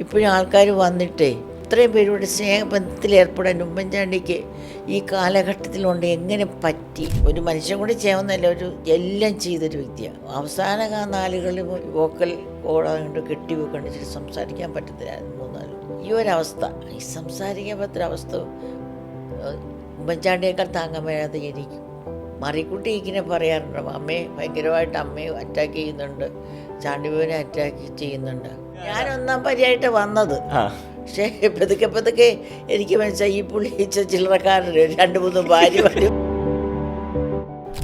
ഇപ്പോഴും ആൾക്കാർ വന്നിട്ടേ ഇത്രയും പേരുടെ സ്നേഹബന്ധത്തിലേർപ്പെടാൻ ഉമ്മൻചാണ്ടിക്ക് ഈ കാലഘട്ടത്തിലുണ്ട് എങ്ങനെ പറ്റി. ഒരു മനുഷ്യൻ കൂടി ചെയ്യാവുന്നല്ല, ഒരു എല്ലാം ചെയ്തൊരു വ്യക്തിയാണ്. അവസാന നാളുകളിൽ വോക്കൽ കോടാണ്ട് കെട്ടിവെക്കണ്ടിട്ട് സംസാരിക്കാൻ പറ്റത്തില്ലായിരുന്നു. ഈ ഒരവസ്ഥ, ഈ സംസാരിക്കാൻ പറ്റുന്നൊരവസ്ഥ ഉമ്മൻചാണ്ടിയേക്കാൾ താങ്ങാൻ വരാതെ എനിക്ക്. മറിക്കുട്ടി ഇങ്ങനെ പറയാറുണ്ട്, അമ്മയെ ഭയങ്കരമായിട്ട് അമ്മയെ അറ്റാക്ക് ചെയ്യുന്നുണ്ട്, ചാണ്ടിബോനെ അറ്റാക്ക് ചെയ്യുന്നുണ്ട്. ഞാൻ ഒന്നാം പരിയായിട്ട് വന്നത്, പക്ഷേ പതുക്കെ എനിക്ക് മനസ്സിലായി ഈ പുള്ളി ചില്ലറക്കാരന് 2-3 ഭാര്യ വരും.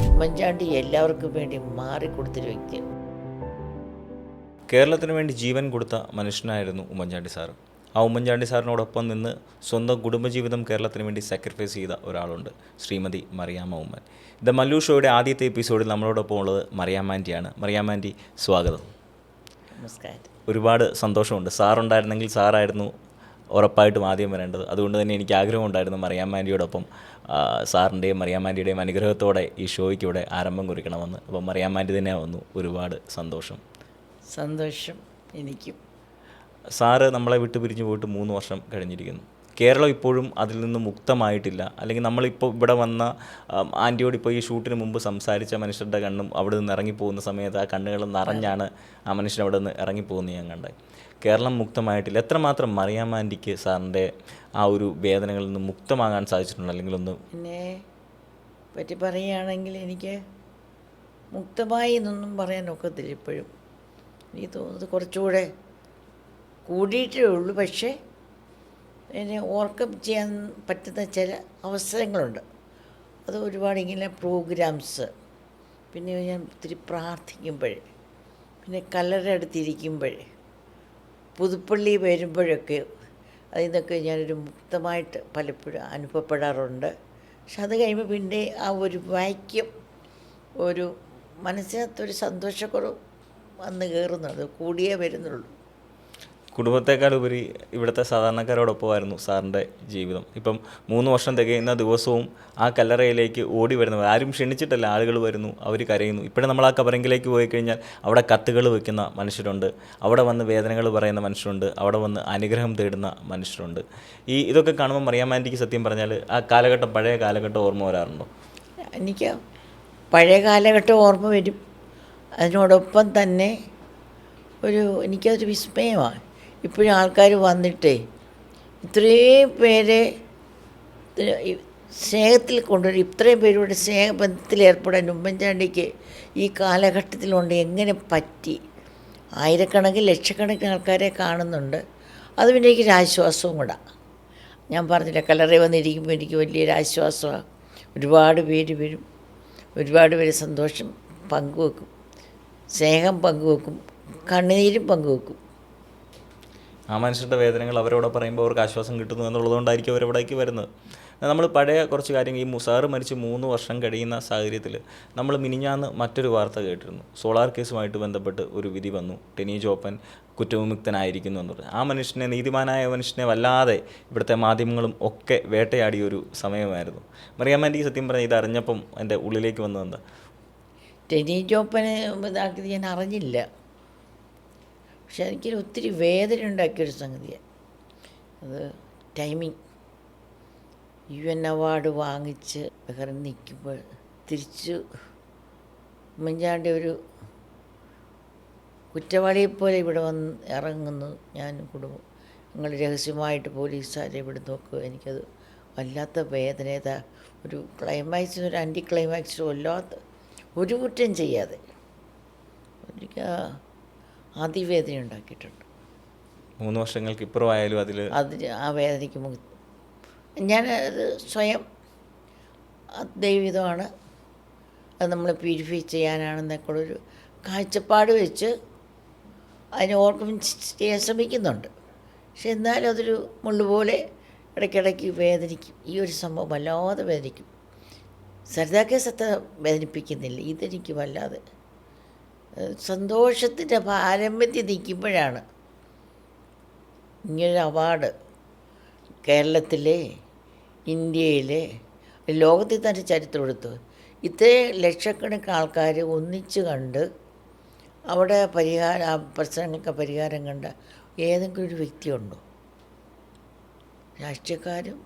ഉമ്മൻചാണ്ടി എല്ലാവർക്കും വേണ്ടി മാറിക്കൊടുത്തൊരു വ്യക്തിയാണ്. കേരളത്തിന് വേണ്ടി ജീവൻ കൊടുത്ത മനുഷ്യനായിരുന്നു ഉമ്മൻചാണ്ടി സാറ്. ആ ഉമ്മൻചാണ്ടി സാറിനോടൊപ്പം നിന്ന് സ്വന്തം കുടുംബജീവിതം കേരളത്തിന് വേണ്ടി സാക്രിഫൈസ് ചെയ്ത ഒരാളുണ്ട്, ശ്രീമതി മറിയാമ്മ ഉമ്മൻ. ദ മല്ലു ഷോയുടെ ആദ്യത്തെ എപ്പിസോഡിൽ നമ്മളോടൊപ്പം ഉള്ളത് മറിയാമ്മ ആൻറ്റിയാണ്. മറിയാമ്മ ആൻറ്റി, സ്വാഗതം. നമസ്കാരം. ഒരുപാട് സന്തോഷമുണ്ട്. സാറുണ്ടായിരുന്നെങ്കിൽ സാറായിരുന്നു ഉറപ്പായിട്ടും ആദ്യം വരേണ്ടത്. അതുകൊണ്ട് തന്നെ എനിക്ക് ആഗ്രഹമുണ്ടായിരുന്നു മറിയാമ്മ ആൻറ്റിയോടൊപ്പം സാറിൻ്റെയും മറിയാമ്മ ആൻറ്റിയുടെയും അനുഗ്രഹത്തോടെ ഈ ഷോയ്ക്ക് ഇവിടെ ആരംഭം കുറിക്കണമെന്ന്. അപ്പം മറിയാമ്മ ആൻറ്റി തന്നെ വന്നു. ഒരുപാട് സന്തോഷം എനിക്കും. സാറ് നമ്മളെ വിട്ടു പിരിഞ്ഞു പോയിട്ട് 3 വർഷം കഴിഞ്ഞിരിക്കുന്നു. കേരളം ഇപ്പോഴും അതിൽ നിന്ന് മുക്തമായിട്ടില്ല. അല്ലെങ്കിൽ നമ്മളിപ്പോൾ ഇവിടെ വന്ന ആൻറ്റിയോട് ഇപ്പോൾ ഈ ഷൂട്ടിന് മുമ്പ് സംസാരിച്ച മനുഷ്യരുടെ കണ്ണും അവിടെ നിന്ന് ഇറങ്ങിപ്പോകുന്ന സമയത്ത് ആ കണ്ണുകൾ നിറഞ്ഞാണ് ആ മനുഷ്യൻ അവിടെ നിന്ന് ഇറങ്ങിപ്പോകുന്നത് ഞാൻ കണ്ടത്. കേരളം മുക്തമായിട്ടില്ല. എത്രമാത്രം മറിയാമ്മ ആൻറ്റിക്ക് സാറിൻ്റെ ആ ഒരു വേദനകളിൽ നിന്ന് മുക്തമാകാൻ സാധിച്ചിട്ടുണ്ട്? അല്ലെങ്കിൽ ഒന്ന് എന്നെ പറ്റി പറയുകയാണെങ്കിൽ എനിക്ക് മുക്തമായി എന്നൊന്നും പറയാൻ ഒക്കത്തില്ല. ഇപ്പോഴും എനിക്ക് തോന്നുന്നത് കുറച്ചുകൂടെ കൂടിയിട്ടേ ഉള്ളൂ. പക്ഷേ എന്നെ ഓർക്കം ചെയ്യാൻ പറ്റുന്ന ചില അവസരങ്ങളുണ്ട്. അത് ഒരുപാട് ഇങ്ങനെ പ്രോഗ്രാംസ്, പിന്നെ ഞാൻ ഒത്തിരി പ്രാർത്ഥിക്കുമ്പോൾ, പിന്നെ കല്ലറടുത്തിരിക്കുമ്പോൾ, പുതുപ്പള്ളി വരുമ്പോഴൊക്കെ അതിൽ നിന്നൊക്കെ ഞാനൊരു മുക്തമായിട്ട് പലപ്പോഴും അനുഭവപ്പെടാറുണ്ട്. പക്ഷെ അത് കഴിയുമ്പോൾ പിന്നെ ആ ഒരു വാക്യം, ഒരു മനസ്സിനകത്തൊരു സന്തോഷക്കുറവ് വന്ന് കയറുന്നുണ്ട്, കൂടിയേ വരുന്നുള്ളൂ. കുടുംബത്തെക്കാളുപരി ഇവിടുത്തെ സാധാരണക്കാരോടൊപ്പമായിരുന്നു സാറിൻ്റെ ജീവിതം. ഇപ്പം 3 വർഷം തികയുന്ന ദിവസവും ആ കല്ലറയിലേക്ക് ഓടി വരുന്നവർ ആരും ക്ഷണിച്ചിട്ടല്ല, ആളുകൾ വരുന്നു, അവർ കരയുന്നു. ഇപ്പോഴും നമ്മൾ ആ കബറിങ്കിലേക്ക് പോയി കഴിഞ്ഞാൽ അവിടെ കത്തുകൾ വയ്ക്കുന്ന മനുഷ്യരുണ്ട്, അവിടെ വന്ന് വേദനകൾ പറയുന്ന മനുഷ്യരുണ്ട്, അവിടെ വന്ന് അനുഗ്രഹം തേടുന്ന മനുഷ്യരുണ്ട്. ഇതൊക്കെ കാണുമ്പോൾ മറിയാമ്മ ആൻറ്റിക്ക് സത്യം പറഞ്ഞാൽ ആ കാലഘട്ടം, പഴയ കാലഘട്ടം ഓർമ്മ വരാറുണ്ടോ? എനിക്ക് പഴയ കാലഘട്ടം ഓർമ്മ വരും. അതിനോടൊപ്പം തന്നെ എനിക്കതൊരു വിസ്മയമാണ്. ഇപ്പോഴും ആൾക്കാർ വന്നിട്ടേ ഇത്രയും പേരെ സ്നേഹത്തിൽ കൊണ്ടുവരും, ഇത്രയും പേരുടെ സ്നേഹബന്ധത്തിലേർപ്പെടാൻ ഉമ്മൻചാണ്ടിക്ക് ഈ കാലഘട്ടത്തിലുണ്ട് എങ്ങനെ പറ്റി. ആയിരക്കണക്കിന് ലക്ഷക്കണക്കിന് ആൾക്കാരെ കാണുന്നുണ്ട്. അത് പിന്നെ എനിക്കൊരു ആശ്വാസവും കൂടെ. ഞാൻ പറഞ്ഞില്ല, കല്ലറയിൽ വന്നിരിക്കുമ്പോൾ എനിക്ക് വലിയൊരു ആശ്വാസമാണ്. ഒരുപാട് പേര് വരും, ഒരുപാട് പേര് സന്തോഷം പങ്കുവെക്കും, സ്നേഹം പങ്കുവെക്കും, കണ്ണുനീരും പങ്കുവെക്കും. ആ മനുഷ്യരുടെ വേദനകൾ അവരോട് പറയുമ്പോൾ അവർക്ക് ആശ്വാസം കിട്ടുന്നു എന്നുള്ളതുകൊണ്ടായിരിക്കും അവരവിടേക്ക് വരുന്നത്. നമ്മൾ പഴയ കുറച്ച് കാര്യങ്ങൾ, ഈ സാറ് മരിച്ച് 3 വർഷം കഴിയുന്ന സാഹചര്യത്തിൽ നമ്മൾ മിനിഞ്ഞാന്ന് മറ്റൊരു വാർത്ത കേട്ടിരുന്നു. സോളാർ കേസുമായിട്ട് ബന്ധപ്പെട്ട് ഒരു വിധി വന്നു, ടെനി ജോപ്പൻ കുറ്റവിമുക്തനായിരിക്കുന്നു എന്ന് പറഞ്ഞു. ആ മനുഷ്യനെ, നീതിമാനായ മനുഷ്യനെ വല്ലാതെ ഇവിടുത്തെ മാധ്യമങ്ങളും ഒക്കെ വേട്ടയാടിയൊരു സമയമായിരുന്നു. മറിയാമ്മ ആൻറ്റിക്ക് സത്യം പറഞ്ഞാൽ ഇതറിഞ്ഞപ്പം എൻ്റെ ഉള്ളിലേക്ക് വന്നതെന്താ? ടെനി ജോപ്പനെ ഇതാക്കിയത് ഞാൻ അറിഞ്ഞില്ല. പക്ഷെ എനിക്കൊരു ഒത്തിരി വേദന ഉണ്ടാക്കിയൊരു സംഗതിയാണ് അത്. ടൈമിങ്, UN അവാർഡ് വാങ്ങിച്ച് ബഹ്റിൻ നിൽക്കുമ്പോൾ തിരിച്ച് ഉമ്മൻചാണ്ടി ഒരു കുറ്റവാളിയെപ്പോലെ ഇവിടെ വന്ന് ഇറങ്ങുന്നു. ഞാനും കുടുംബം ഞങ്ങൾ രഹസ്യമായിട്ട് പോലീസുകാരെ ഇവിടെ നോക്കുക. എനിക്കത് വല്ലാത്ത വേദന. ഒരു ക്ലൈമാക്സിന്, ഒരു ആൻറ്റി ക്ലൈമാക്സിന് വല്ലാത്ത, ഒരു കുറ്റം ചെയ്യാതെ എനിക്ക് അതിവേദന ഉണ്ടാക്കിയിട്ടുണ്ട്. 3 വർഷങ്ങൾക്ക് ഇപ്പുറമായാലും ആ വേദനയ്ക്ക് ഞാൻ അത് സ്വയം ദൈവമാണ്, അത് നമ്മളെ പ്യൂരിഫൈ ചെയ്യാനാണെന്നൊക്കെയുള്ളൊരു കാഴ്ചപ്പാട് വെച്ച് അതിനെ ഓർക്കും ചെയ്യാൻ ശ്രമിക്കുന്നുണ്ട്. പക്ഷെ എന്നാലും അതൊരു മുള്ളുപോലെ ഇടയ്ക്കിടയ്ക്ക് വേദനിക്കും. ഈ ഒരു സംഭവം വല്ലാതെ വേദനിക്കും. സരിതാ കേസ് അത്ര വേദനിപ്പിക്കുന്നില്ല, ഇതെനിക്ക് വല്ലാതെ. സന്തോഷത്തിൻ്റെ പാരമ്പര്യം നിൽക്കുമ്പോഴാണ് ഇങ്ങനൊരു അവാർഡ് കേരളത്തിലെ, ഇന്ത്യയിലെ, ലോകത്തിൽ തന്നെ ചരിത്രം എടുത്തു. ഇത്രയും ലക്ഷക്കണക്കിന് ആൾക്കാർ ഒന്നിച്ച് കണ്ട് അവിടെ പ്രശ്നങ്ങൾക്ക് പരിഹാരം കണ്ട ഏതെങ്കിലും ഒരു വ്യക്തിയുണ്ടോ? രാഷ്ട്രീയക്കാരും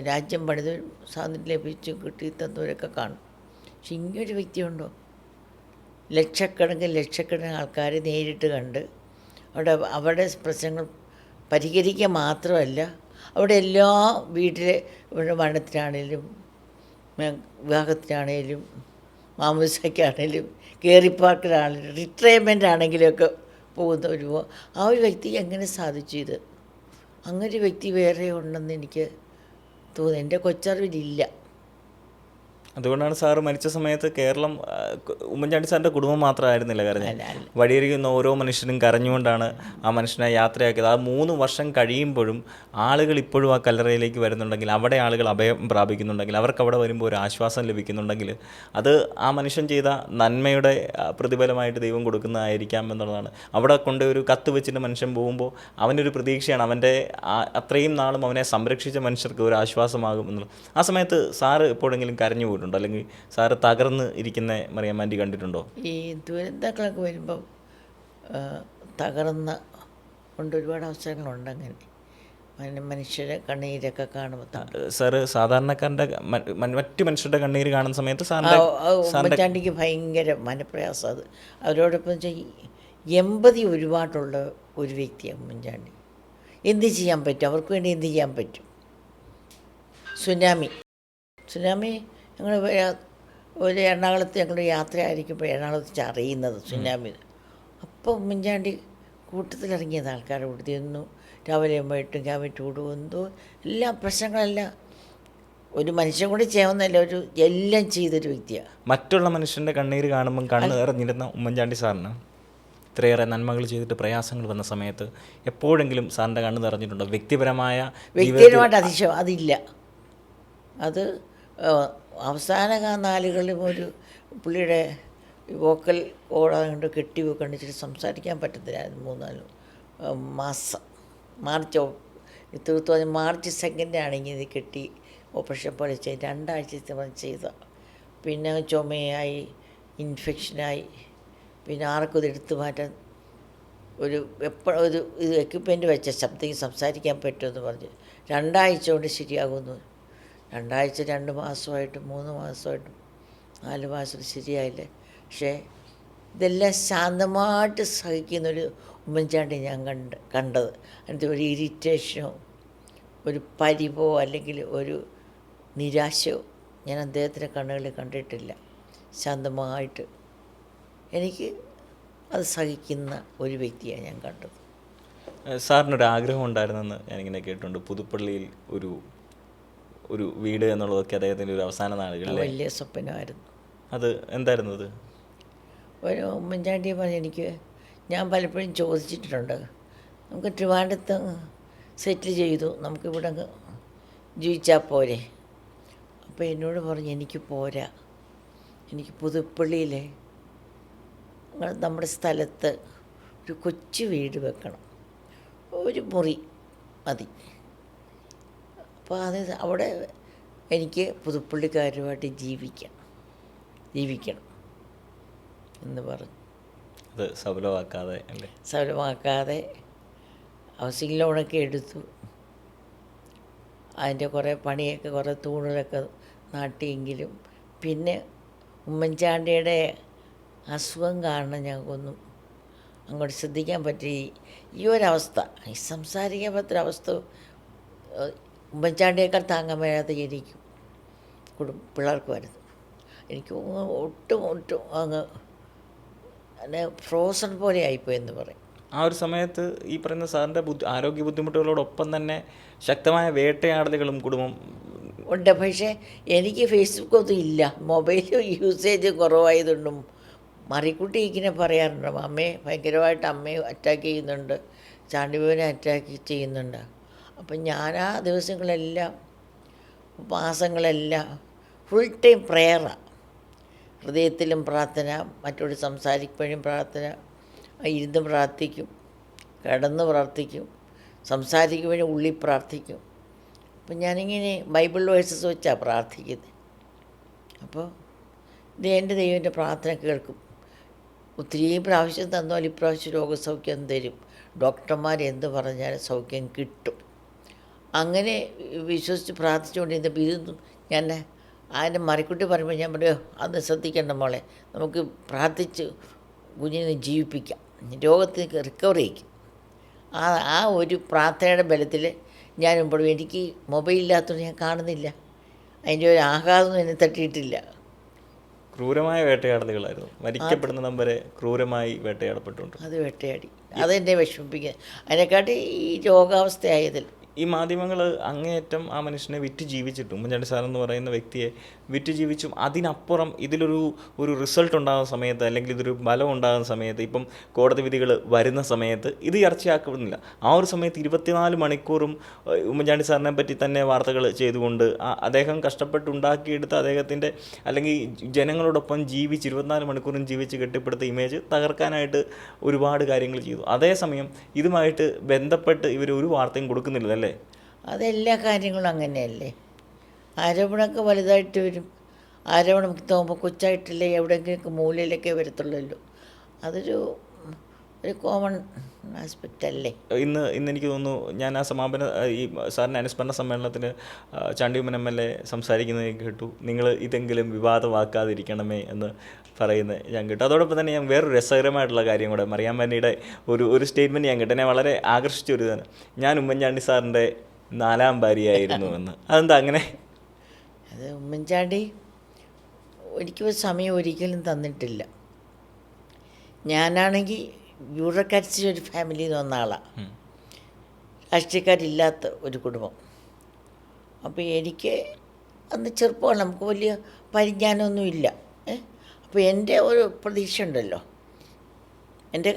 രാജ്യം പണിതവരും സ്വാതന്ത്ര്യം ലഭിച്ചു കിട്ടി തന്നവരൊക്കെ കാണും. പക്ഷെ ഇങ്ങനൊരു വ്യക്തിയുണ്ടോ? ലക്ഷക്കണക്കിന് ആൾക്കാരെ നേരിട്ട് കണ്ട് അവരുടെ പ്രശ്നങ്ങൾ പരിഹരിക്കുക മാത്രമല്ല, അവിടെ എല്ലാ വീട്ടിലെ മരണത്തിനാണേലും വിവാഹത്തിനാണേലും മാമോദിസയ്ക്കാണേലും കയറിപ്പാർക്കിലാണേലും റിട്ടയർമെൻ്റ് ആണെങ്കിലുമൊക്കെ പോകുന്ന ആ ഒരു വ്യക്തി എങ്ങനെ സാധിച്ചു ഇത്? അങ്ങനൊരു വ്യക്തി വേറെ ഉണ്ടെന്ന് എനിക്ക് തോന്നുന്നു. എൻ്റെ കൊച്ചറിവിലില്ല. അതുകൊണ്ടാണ് സാറ് മരിച്ച സമയത്ത് കേരളം ഉമ്മൻചാണ്ടി സാറിൻ്റെ കുടുംബം മാത്രമായിരുന്നില്ല കരഞ്ഞത്. വഴിയരികുന്ന ഓരോ മനുഷ്യനും കരഞ്ഞുകൊണ്ടാണ് ആ മനുഷ്യനെ യാത്രയാക്കിയത്. ആ 3 വർഷം കഴിയുമ്പോഴും ആളുകൾ ഇപ്പോഴും ആ കല്ലറയിലേക്ക് വരുന്നുണ്ടെങ്കിൽ, അവിടെ ആളുകൾ അഭയം പ്രാപിക്കുന്നുണ്ടെങ്കിൽ, അവർക്ക് അവിടെ വരുമ്പോൾ ഒരു ആശ്വാസം ലഭിക്കുന്നുണ്ടെങ്കിൽ, അത് ആ മനുഷ്യൻ ചെയ്ത നന്മയുടെ പ്രതിഫലമായിട്ട് ദൈവം കൊടുക്കുന്നതായിരിക്കാം എന്നുള്ളതാണ്. അവിടെ കൊണ്ട് ഒരു കത്ത് വെച്ചിട്ട് മനുഷ്യൻ പോകുമ്പോൾ അവനൊരു പ്രതീക്ഷയാണ്, അവൻ്റെ അത്രയും നാളും അവനെ സംരക്ഷിച്ച മനുഷ്യർക്ക് ഒരു ആശ്വാസമാകും എന്നുള്ളത്. ആ സമയത്ത് സാറ് എപ്പോഴെങ്കിലും കരഞ്ഞു പോയിട്ടുണ്ടോ? അല്ലെങ്കിൽ സാറ് തകർന്ന് ഇരിക്കുന്ന മറിയാമ്മാൻറ്റി കണ്ടിട്ടുണ്ടോ? ഈ ദുരന്തങ്ങളൊക്കെ വരുമ്പോൾ തകർന്ന കൊണ്ട് ഒരുപാട് അവസരങ്ങളുണ്ട്. അങ്ങനെ മനുഷ്യരെ കണ്ണീരൊക്കെ കാണുമ്പോൾ സാറ് സാധാരണക്കാരൻ്റെ മറ്റു മനുഷ്യരുടെ കണ്ണീര് കാണുന്ന സമയത്ത് ഉമ്മൻചാണ്ടിക്ക് ഭയങ്കര മനപ്രയാസം. അത് അവരോടൊപ്പം വെച്ചാൽ എമ്പതി ഒരുപാടുള്ള ഒരു വ്യക്തിയാണ് ഉമ്മൻചാണ്ടി. എന്ത് ചെയ്യാൻ പറ്റും? അവർക്ക് വേണ്ടി എന്ത് ചെയ്യാൻ പറ്റും? സുനാമി ഞങ്ങൾ ഒരു എറണാകുളത്ത് ഞങ്ങൾ യാത്രയായിരിക്കുമ്പോൾ എറണാകുളത്ത് വെച്ച് അറിയുന്നത് സുനാമി. അപ്പോൾ ഉമ്മൻചാണ്ടി കൂട്ടത്തിലിറങ്ങിയത് ആൾക്കാരെ കൊടുത്തിരുന്നു. രാവിലെ പോയിട്ടും ക്യാബിറ്റ് കൂടുമെന്തോ എല്ലാ പ്രശ്നങ്ങളെല്ലാം ഒരു മനുഷ്യൻ കൂടി ചെയ്യാവുന്നല്ല, എല്ലാം ചെയ്തൊരു വ്യക്തിയാണ്. മറ്റുള്ള മനുഷ്യൻ്റെ കണ്ണീര് കാണുമ്പം കണ്ണ് നിറഞ്ഞിരുന്ന ഉമ്മൻചാണ്ടി സാറിന് ഇത്രയേറെ നന്മകൾ ചെയ്തിട്ട് പ്രയാസങ്ങൾ വന്ന സമയത്ത് എപ്പോഴെങ്കിലും സാറിൻ്റെ കണ്ണ് നിറഞ്ഞിട്ടുണ്ടോ? വ്യക്തിപരമായിട്ട് അതിശയം അതില്ല. അത് അവസാന നാളുകളിലും ഒരു പുള്ളിയുടെ വോക്കൽ ഓടാണ്ട് കെട്ടി കണ്ടിച്ചിട്ട് സംസാരിക്കാൻ പറ്റത്തില്ലായിരുന്നു. 3-4 മാസം. മാർച്ച് 2 ഇത് കെട്ടി ഓപ്പറേഷൻ പോലെ ചെയ്ത് 2 ആഴ്ച ചെയ്ത. പിന്നെ ചുമയായി, ഇൻഫെക്ഷനായി, പിന്നെ ആർക്കും ഇത് എടുത്തു മാറ്റാൻ ഒരു എക്യുപ്മെൻറ്റ് വെച്ച ശബ്ദം സംസാരിക്കാൻ പറ്റുമെന്ന് പറഞ്ഞ് 2 ആഴ്ച കൊണ്ട് ശരിയാകുമെന്ന്. 2 ആഴ്ച 2 മാസമായിട്ടും 3 മാസമായിട്ടും 4 മാസം ശരിയായില്ലേ. പക്ഷേ ഇതെല്ലാം ശാന്തമായിട്ട് സഹിക്കുന്നൊരു ഉമ്മൻചാണ്ടി ഞാൻ കണ്ടത്. അതിൻ്റെ ഒരു ഇറിറ്റേഷനോ ഒരു പരിവോ അല്ലെങ്കിൽ ഒരു നിരാശയോ ഞാൻ അദ്ദേഹത്തിൻ്റെ കണ്ണുകളിൽ കണ്ടിട്ടില്ല. ശാന്തമായിട്ട് എനിക്ക് അത് സഹിക്കുന്ന ഒരു വ്യക്തിയാണ് ഞാൻ കണ്ടത്. സാറിനൊരു ആഗ്രഹം ഉണ്ടായിരുന്നെന്ന് ഞാനിങ്ങനെ കേട്ടിട്ടുണ്ട്. പുതുപ്പള്ളിയിൽ ഒരു വീട് എന്നുള്ളതൊക്കെ അദ്ദേഹത്തിൻ്റെ ഒരു അവസാന നാളുകളിൽ വലിയ സ്വപ്നമായിരുന്നു. അത് എന്തായിരുന്നു? അത് ഒരു ഉമ്മൻചാണ്ടിയെ പറഞ്ഞ് ഞാൻ പലപ്പോഴും ചോദിച്ചിട്ടുണ്ട്, നമുക്ക് ട്രിവാൻഡ്രത്ത് സെറ്റിൽ ചെയ്തു, നമുക്കിവിടെ ജീവിച്ചാൽ പോരെ? അപ്പോൾ എന്നോട് പറഞ്ഞു, എനിക്ക് പോരാ, എനിക്ക് പുതുപ്പള്ളിയിലെ നമ്മുടെ സ്ഥലത്ത് ഒരു കൊച്ചു വീട് വെക്കണം, ഒരു മുറി മതി. അപ്പോൾ അവിടെ എനിക്ക് പുതുപ്പള്ളിക്കാരുമായിട്ട് ജീവിക്കണം എന്ന് പറഞ്ഞു. അത് സഫലമാക്കാതെ ഹൗസിംഗ് ലോണൊക്കെ എടുത്തു. അതിൻ്റെ കുറേ പണിയൊക്കെ കുറേ തൂണുകളൊക്കെ നാട്ടിയെങ്കിലും പിന്നെ ഉമ്മൻചാണ്ടിയുടെ അസുഖം കാരണം ഞങ്ങൾക്കൊന്നും അങ്ങോട്ട് ശ്രദ്ധിക്കാൻ പറ്റി. ഈ ഒരവസ്ഥ, ഈ സംസാരിക്കാൻ പറ്റുന്നൊരവസ്ഥ ഉമ്മൻചാണ്ടിയേക്കാൾ താങ്ങാൻ വയ്യാതെ എനിക്കും പിള്ളേർക്കുമായിരുന്നു. എനിക്ക് ഒട്ടും അങ്ങ് ഫ്രോസൺ പോലെ ആയിപ്പോയെന്ന് പറയും. ആ ഒരു സമയത്ത് ഈ പറയുന്ന സാറിൻ്റെ ആരോഗ്യ ബുദ്ധിമുട്ടുകളോടൊപ്പം തന്നെ ശക്തമായ വേട്ടയാടലുകളും കുടുംബം ഉണ്ട്. പക്ഷേ എനിക്ക് ഫേസ്ബുക്കൊന്നും ഇല്ല, മൊബൈൽ യൂസേജ് കുറവായതുകൊണ്ടും മറിക്കുട്ടി ഇങ്ങനെ പറയാറുണ്ട്, അമ്മയെ ഭയങ്കരമായിട്ട് അമ്മയെ അറ്റാക്ക് ചെയ്യുന്നുണ്ട്, ചാണ്ടിബോനെ അറ്റാക്ക് ചെയ്യുന്നുണ്ട്. അപ്പം ഞാൻ ആ ദിവസങ്ങളെല്ലാം മാസങ്ങളെല്ലാം ഫുൾ ടൈം പ്രെയറാണ്. ഹൃദയത്തിലും പ്രാർത്ഥന, മറ്റോട് സംസാരിക്കുമ്പോഴും പ്രാർത്ഥന, ഇരുന്ന് പ്രാർത്ഥിക്കും, കിടന്ന് പ്രാർത്ഥിക്കും, സംസാരിക്കുമ്പോഴും ഉള്ളിൽ പ്രാർത്ഥിക്കും. അപ്പം ഞാനിങ്ങനെ ബൈബിൾ വേഴ്സസ് വെച്ചാണ് പ്രാർത്ഥിക്കുന്നത്. അപ്പോൾ എൻ്റെ ദൈവം എൻ്റെ പ്രാർത്ഥന കേൾക്കും. ഒത്തിരി പ്രാവശ്യം തന്നാൽ ഇപ്രാവശ്യം രോഗസൗഖ്യം തരും, ഡോക്ടർമാർ എന്ത് പറഞ്ഞാലും സൗഖ്യം കിട്ടും. അങ്ങനെ വിശ്വസിച്ച് പ്രാർത്ഥിച്ചുകൊണ്ടിരുന്നപ്പോൾ ഇതൊന്നും ഞാൻ അതിൻ്റെ മറിക്കുട്ടി പറയുമ്പോൾ ഞാൻ പറയുമോ അത് ശ്രദ്ധിക്കേണ്ട മോളെ, നമുക്ക് പ്രാർത്ഥിച്ച് കുഞ്ഞിനെ ജീവിപ്പിക്കാം, രോഗത്തിന് റിക്കവർ ചെയ്യിക്കും. ആ ഒരു പ്രാർത്ഥനയുടെ ബലത്തിൽ ഞാൻ ഇപ്പോഴും എനിക്ക് മൊബൈലില്ലാത്തതുകൊണ്ട് ഞാൻ കാണുന്നില്ല, അതിൻ്റെ ഒരു ആഘാതമൊന്നും എന്നെ തട്ടിയിട്ടില്ല. ക്രൂരമായ വേട്ടയാടലുകളായിരുന്നു, മരിക്കപ്പെടുന്നിടം വരെ ക്രൂരമായി വേട്ടയാടപ്പെട്ടുകൊണ്ട്. അത് വേട്ടയാടി, അതെന്നെ വിഷമിപ്പിക്കുക, അതിനെക്കാട്ടി ഈ രോഗാവസ്ഥയായതിൽ. ഈ മാധ്യമങ്ങൾ അങ്ങേയറ്റം ആ മനുഷ്യനെ വിറ്റ് ജീവിച്ചിട്ടും, ഉമ്മൻചാണ്ടി സാർ എന്ന് പറയുന്ന വ്യക്തിയെ വിറ്റ് ജീവിച്ചും അതിനപ്പുറം ഒരു റിസൾട്ട് ഉണ്ടാകുന്ന സമയത്ത്, അല്ലെങ്കിൽ ഇതൊരു ബലം ഉണ്ടാകുന്ന സമയത്ത്, ഇപ്പം കോടതി വിധികൾ വരുന്ന സമയത്ത് ഇത് ചർച്ചയാക്കുന്നില്ല. ആ ഒരു സമയത്ത് 24 മണിക്കൂറും ഉമ്മൻചാണ്ടി സാറിനെ പറ്റി തന്നെ വാർത്തകൾ ചെയ്തുകൊണ്ട് അദ്ദേഹം കഷ്ടപ്പെട്ടുണ്ടാക്കിയെടുത്ത അദ്ദേഹത്തിൻ്റെ, അല്ലെങ്കിൽ ജനങ്ങളോടൊപ്പം ജീവിച്ച് 24 മണിക്കൂറും ജീവിച്ച് കെട്ടിപ്പടുത്ത ഇമേജ് തകർക്കാനായിട്ട് ഒരുപാട് കാര്യങ്ങൾ ചെയ്തു. അതേസമയം ഇതുമായിട്ട് ബന്ധപ്പെട്ട് ഇവർ ഒരു വാർത്തയും കൊടുക്കുന്നില്ല അല്ലേ? അതെല്ലാ കാര്യങ്ങളും അങ്ങനെയല്ലേ. ആരോപണമൊക്കെ വലുതായിട്ട് വരും, ആരോപണം തോന്നുമ്പോൾ കൊച്ചായിട്ടല്ലേ എവിടെയെങ്കിലൊക്കെ മൂലയിലൊക്കെ വരത്തുള്ളൂ. അതൊരു കോമൺ ആസ്പെക്റ്റ് അല്ലേ. ഇന്ന് എനിക്ക് തോന്നുന്നു, ഞാൻ ആ സമാപന ഈ സാറിൻ്റെ അനുസ്മരണ സമ്മേളനത്തിന് ചാണ്ടിയുമ്മൻ MLA സംസാരിക്കുന്നത് കേട്ടു, നിങ്ങൾ ഇതെങ്കിലും വിവാദമാക്കാതിരിക്കണമേ എന്ന് പറയുന്നത് ഞാൻ കേട്ടു. അതോടൊപ്പം തന്നെ ഞാൻ വേറൊരു രസകരമായിട്ടുള്ള കാര്യം കൂടെ, മറിയാൻ മാനിയുടെ ഒരു സ്റ്റേറ്റ്മെൻറ്റ് ഞാൻ കേട്ടു, എന്നെ വളരെ ആകർഷിച്ചൊരു ഇതാണ്, ഞാൻ ഉമ്മൻചാണ്ടി സാറിൻ്റെ 4ാം ഭാര്യയായിരുന്നു എന്ന്. അതെന്താ അങ്ങനെ? അത് ഉമ്മൻചാണ്ടി എനിക്കൊരു സമയം ഒരിക്കലും തന്നിട്ടില്ല. ഞാനാണെങ്കിൽ ബ്യൂറോക്രാറ്റ്സിൻ്റെ ഒരു ഫാമിലിയിൽ നിന്ന് വന്ന ആളാണ്, രാഷ്ട്രീയക്കാരില്ലാത്ത ഒരു കുടുംബം. അപ്പോൾ എനിക്ക് അന്ന് ചെറുപ്പമാണ്, നമുക്ക് വലിയ പരിജ്ഞാനമൊന്നുമില്ല. അപ്പോൾ എൻ്റെ ഒരു പ്രതീക്ഷ ഉണ്ടല്ലോ, എൻ്റെ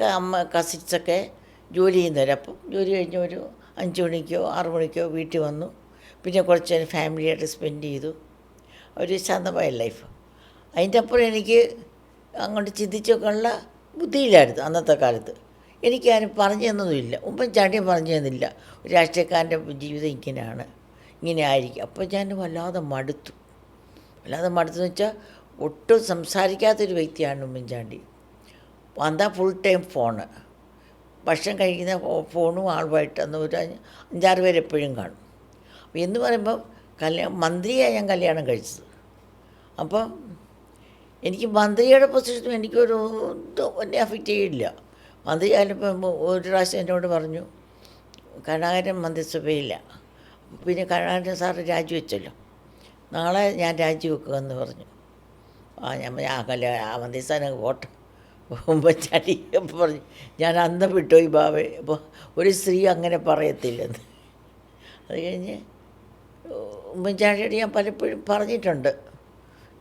കസിൻസൊക്കെ ജോലി ചെയ്യുന്നവർ, അപ്പം ജോലി കഴിഞ്ഞ് ഒരു 5 മണിക്കോ 6 മണിക്കോ വീട്ടിൽ വന്നു, പിന്നെ കുറച്ച് നേരം ഫാമിലിയായിട്ട് സ്പെൻഡ് ചെയ്തു, ഒരു ശാന്തമായ ലൈഫ്. അതിൻ്റെ അപ്പുറം എനിക്ക് അങ്ങോട്ട് ചിന്തിച്ചൊക്കെ ഉള്ള ബുദ്ധിയില്ലായിരുന്നു അന്നത്തെ കാലത്ത്. എനിക്കാരും പറഞ്ഞു തന്നതുമില്ല, ഉമ്മൻചാണ്ടിയും പറഞ്ഞു തന്നില്ല ഒരു രാഷ്ട്രീയക്കാരൻ്റെ ജീവിതം ഇങ്ങനെ ആയിരിക്കും. അപ്പോൾ ഞാൻ വല്ലാതെ മടുത്തെന്ന് വെച്ചാൽ ഒട്ടും സംസാരിക്കാത്തൊരു വ്യക്തിയാണ് ഉമ്മൻചാണ്ടി. വന്നാൽ ഫുൾ ടൈം ഫോണ്, ഭക്ഷണം കഴിക്കുന്ന ഫോണും ആളുമായിട്ട് അന്ന് ഒരു 5-6 പേര് എപ്പോഴും കാണും. എന്ന് പറയുമ്പോൾ മന്ത്രിയാണ് ഞാൻ കല്യാണം കഴിച്ചത്. അപ്പം എനിക്ക് മന്ത്രിയുടെ പൊസിഷനും എനിക്കൊരു എന്നെ അഫക്റ്റ് ചെയ്യില്ല. മന്ത്രി ആയാലിപ്പം ഒരു പ്രാവശ്യം എന്നോട് പറഞ്ഞു, കരുണാകരൻ മന്ത്രിസഭയില്ല, പിന്നെ കരുണാകരൻ സാറ് രാജിവെച്ചല്ലോ, നാളെ ഞാൻ രാജിവെക്കുക എന്ന് പറഞ്ഞു. ആ മന്ത്രിസ്ഥാനം പോട്ടെ ഉമ്മൻചാണ്ടി പറഞ്ഞു. ഞാൻ അന്ന് വിട്ടോ ഈ ബാവേ, അപ്പോൾ ഒരു സ്ത്രീ അങ്ങനെ പറയത്തില്ലെന്ന്. അത് കഴിഞ്ഞ് ഉമ്മൻചാണ്ടിയോട് ഞാൻ പലപ്പോഴും പറഞ്ഞിട്ടുണ്ട്,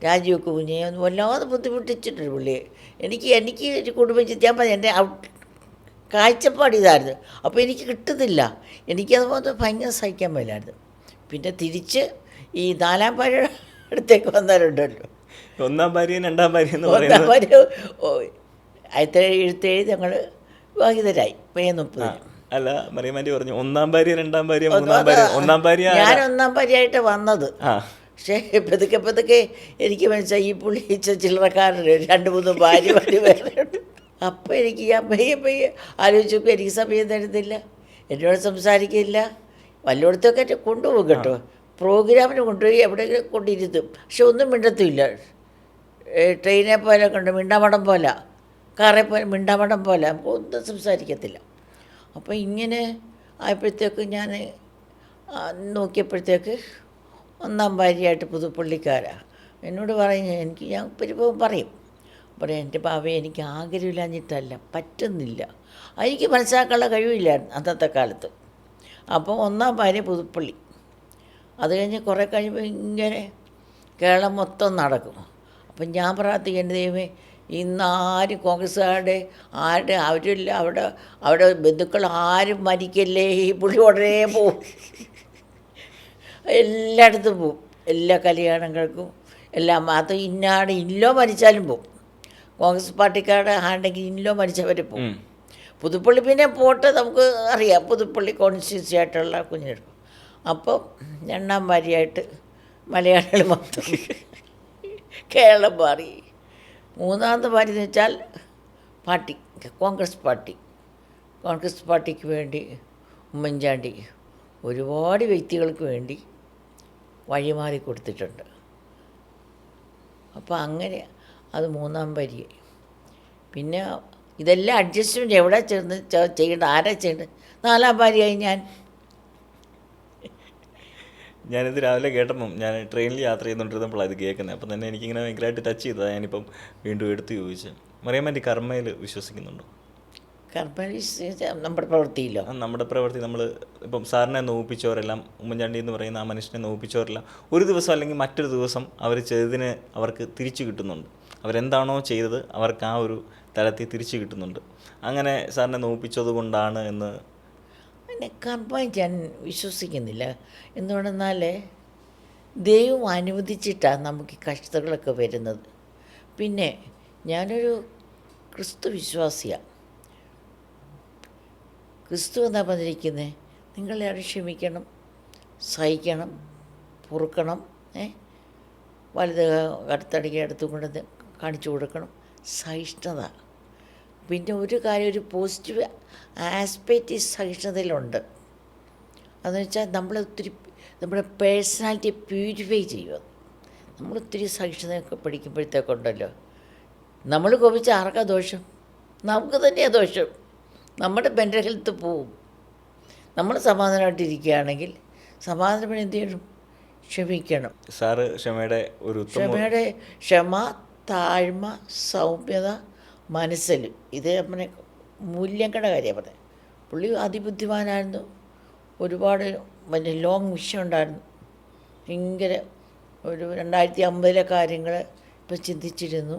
രാജിവെക്ക് കുഞ്ഞെ, ഒന്ന് വല്ലാതെ ബുദ്ധിമുട്ടിച്ചിട്ടുണ്ട് പുള്ളിയെ. എനിക്ക് ഒരു കുടുംബം ചിന്തിക്കാൻ പറഞ്ഞ എൻ്റെ കാഴ്ചപ്പാട് ഇതായിരുന്നു. അപ്പോൾ എനിക്ക് കിട്ടുന്നില്ല, എനിക്കതുപോലെ ഭയങ്കര സഹിക്കാൻ മേലായിരുന്നു. പിന്നെ തിരിച്ച് ഈ 4ാം ഭാര്യയുടെ അടുത്തേക്ക് വന്നവരുണ്ടല്ലോ, 1ാം ഭാര്യ 2ാം ഭാര്യ എന്ന് 1ാം ഭാര്യ 1977 ഞങ്ങൾ വിവാഹിതരായി May 30. അല്ല, മറിയമാൻറ്റി പറഞ്ഞു 1ാം ഭാര്യ 2ാം ഭാര്യ 3ാം ഭാര്യ. 1ാം ഭാര്യ ഞാൻ 1ാം ഭാര്യയായിട്ട് വന്നത്. പക്ഷേ പതുക്കെ എനിക്ക് മനസ്സിലായി ഈ പുള്ളി ചില്ലറക്കാരന് 2-3 ഭാര്യമാർ വേറെയുണ്ട്. അപ്പോൾ എനിക്ക് ഞാൻ പയ്യെ ആലോചിച്ചപ്പോൾ എനിക്ക് സമയം തരുന്നില്ല, എന്നോട് സംസാരിക്കില്ല. വല്ലയിടത്തൊക്കെ കൊണ്ടുപോകും കേട്ടോ, പ്രോഗ്രാമിന് കൊണ്ടുപോയി എവിടെയെങ്കിലും കൊണ്ടിരുത്തും, പക്ഷെ ഒന്നും മിണ്ടത്തുമില്ല. ട്രെയിനെ പോലെ കൊണ്ട് മിണ്ടാമടം പോലെ, കാറെ പോലെ മിണ്ടാമടം പോലെ, ഒന്നും സംസാരിക്കത്തില്ല. അപ്പോൾ ഇങ്ങനെ ആയപ്പോഴത്തേക്ക് ഞാൻ നോക്കിയപ്പോഴത്തേക്ക് 1ാം ഭാര്യയായിട്ട് പുതുപ്പള്ളിക്കാരാണ് എന്നോട് പറഞ്ഞ്, ഞാൻ പരിഭവം പറയും എൻ്റെ ഭാവയെ എനിക്ക് ആഗ്രഹമില്ലാഞ്ഞിട്ടല്ല, പറ്റുന്നില്ല, എനിക്ക് മനസ്സിലാക്കാനുള്ള കഴിവില്ലായിരുന്നു അന്നത്തെ കാലത്ത്. അപ്പോൾ 1ാം ഭാര്യ പുതുപ്പള്ളി. അത് കഴിഞ്ഞ് കുറേ കഴിയുമ്പോൾ ഇങ്ങനെ കേരളം മൊത്തം നടക്കും. അപ്പം ഞാൻ പ്രാർത്ഥിക്കേണ്ട ദൈവമേ, ഇന്നാരും കോൺഗ്രസ്സുകാരുടെ അവരില്ല, അവിടെ ബന്ധുക്കൾ ആരും മരിക്കല്ലേ, ഈ പുള്ളി ഉടനെ പോവും, എല്ലായിടത്തും പോവും, എല്ലാ കല്യാണങ്ങൾക്കും എല്ലാം. അത് ഇല്ലോ മരിച്ചാലും പോവും, കോൺഗ്രസ് പാർട്ടിക്കാരുടെ ആണെങ്കിൽ ഇല്ലോ മരിച്ചവർ പോവും. പുതുപ്പള്ളി പിന്നെ പോട്ടെ, നമുക്ക് അറിയാം പുതുപ്പള്ളി കോൺസ്റ്റിറ്റ്യൂൻസി ആയിട്ടുള്ള കുഞ്ഞെടുക്കും. അപ്പം 2ാം ഭാര്യയായിട്ട് മലയാളികൾ മൊത്തം കേരളം മാറി. 3ാമത്തെ ഭാര്യ എന്ന് വെച്ചാൽ പാർട്ടി, കോൺഗ്രസ് പാർട്ടിക്ക് വേണ്ടി ഉമ്മൻചാണ്ടി ഒരുപാട് വ്യക്തികൾക്ക് വേണ്ടി വഴിമാറി കൊടുത്തിട്ടുണ്ട്. അപ്പോൾ അങ്ങനെ അത് മൂന്നാം വരി. പിന്നെ ഇതെല്ലാം അഡ്ജസ്റ്റ്മെൻറ്റ് എവിടെ ചേർന്ന് ചെയ്യേണ്ടത്, ആരാ ചെയ്യേണ്ടത്? നാലാം ഭാര്യയായി ഞാനിത് രാവിലെ കേട്ടപ്പം ഞാൻ ട്രെയിനിൽ യാത്ര ചെയ്തുകൊണ്ടിരുന്നപ്പോഴാണ് ഇത് കേൾക്കുന്നത്. അപ്പം തന്നെ എനിക്കിങ്ങനെ ഭയങ്കരമായിട്ട് ടച്ച് ചെയ്തതാണ്. ഞാനിപ്പം വീണ്ടും എടുത്ത് ചോദിച്ചത്, മറിയാമ്മ കർമ്മയിൽ വിശ്വസിക്കുന്നുണ്ടോ? നമ്മുടെ പ്രവൃത്തിയില്ലോ? നമ്മുടെ പ്രവൃത്തി, നമ്മൾ ഇപ്പം സാറിനെ നോവിപ്പിച്ചവരെല്ലാം, ഉമ്മൻചാണ്ടി എന്ന് പറയുന്ന ആ മനുഷ്യനെ നോവിപ്പിച്ചവരെല്ലാം ഒരു ദിവസം അല്ലെങ്കിൽ മറ്റൊരു ദിവസം അവർ ചെയ്തതിന് അവർക്ക് തിരിച്ചു കിട്ടുന്നുണ്ട്. അവരെന്താണോ ചെയ്തത് അവർക്ക് ആ ഒരു തലത്തിൽ തിരിച്ചു കിട്ടുന്നുണ്ട്. അങ്ങനെ സാറിനെ നോവിപ്പിച്ചത് കൊണ്ടാണ് എന്ന് പിന്നെ കർമ്മം ഞാൻ വിശ്വസിക്കുന്നില്ല. എന്തുകൊണ്ടെന്നാൽ ദൈവം അനുവദിച്ചിട്ടാണ് നമുക്ക് ഈ കഷ്ടതകളൊക്കെ വരുന്നത്. പിന്നെ ഞാനൊരു ക്രിസ്തു വിശ്വാസിയാണ്. ക്രിസ്തു എന്താ പറഞ്ഞിരിക്കുന്നത്? നിങ്ങളെല്ലാവരും ക്ഷമിക്കണം, സഹിക്കണം, പൊറുക്കണം, വലുത് അടുത്തടിക്ക് അടുത്തും കൊണ്ട് കാണിച്ചു കൊടുക്കണം, സഹിഷ്ണുത. പിന്നെ ഒരു കാര്യം, ഒരു പോസിറ്റീവ് ആസ്പെക്റ്റ് ഈ സഹിഷ്ണുതയിലുണ്ട്. അതെന്ന് വെച്ചാൽ നമ്മുടെ പേഴ്സണാലിറ്റിയെ പ്യൂരിഫൈ ചെയ്യുക. നമ്മളൊത്തിരി സഹിഷ്ണുതയൊക്കെ പഠിക്കുമ്പോഴത്തേക്കുണ്ടല്ലോ, നമ്മൾ കോപിച്ച ആർക്കാ ദോഷം? നമുക്ക് തന്നെയാണ് ദോഷം. നമ്മുടെ മെൻ്റൽ ഹെൽത്ത് പോവും. നമ്മൾ സമാധാനമായിട്ടിരിക്കുകയാണെങ്കിൽ സമാധാനം എന്ത് ചെയ്യണം? ക്ഷമിക്കണം. സാറ് ക്ഷമയുടെ ക്ഷമ, താഴ്മ, സൗമ്യത, മനസ്സിൽ ഇത് നമ്മുടെ മൂല്യങ്ങളുടെ കാര്യമാണ് പറഞ്ഞത്. പുള്ളി അതിബുദ്ധിമാനായിരുന്നു. ഒരുപാട് വലിയ ലോങ് വിഷയം ഉണ്ടായിരുന്നു. ഭയങ്കര ഒരു 2050 കാര്യങ്ങൾ ഇപ്പം ചിന്തിച്ചിരുന്നു.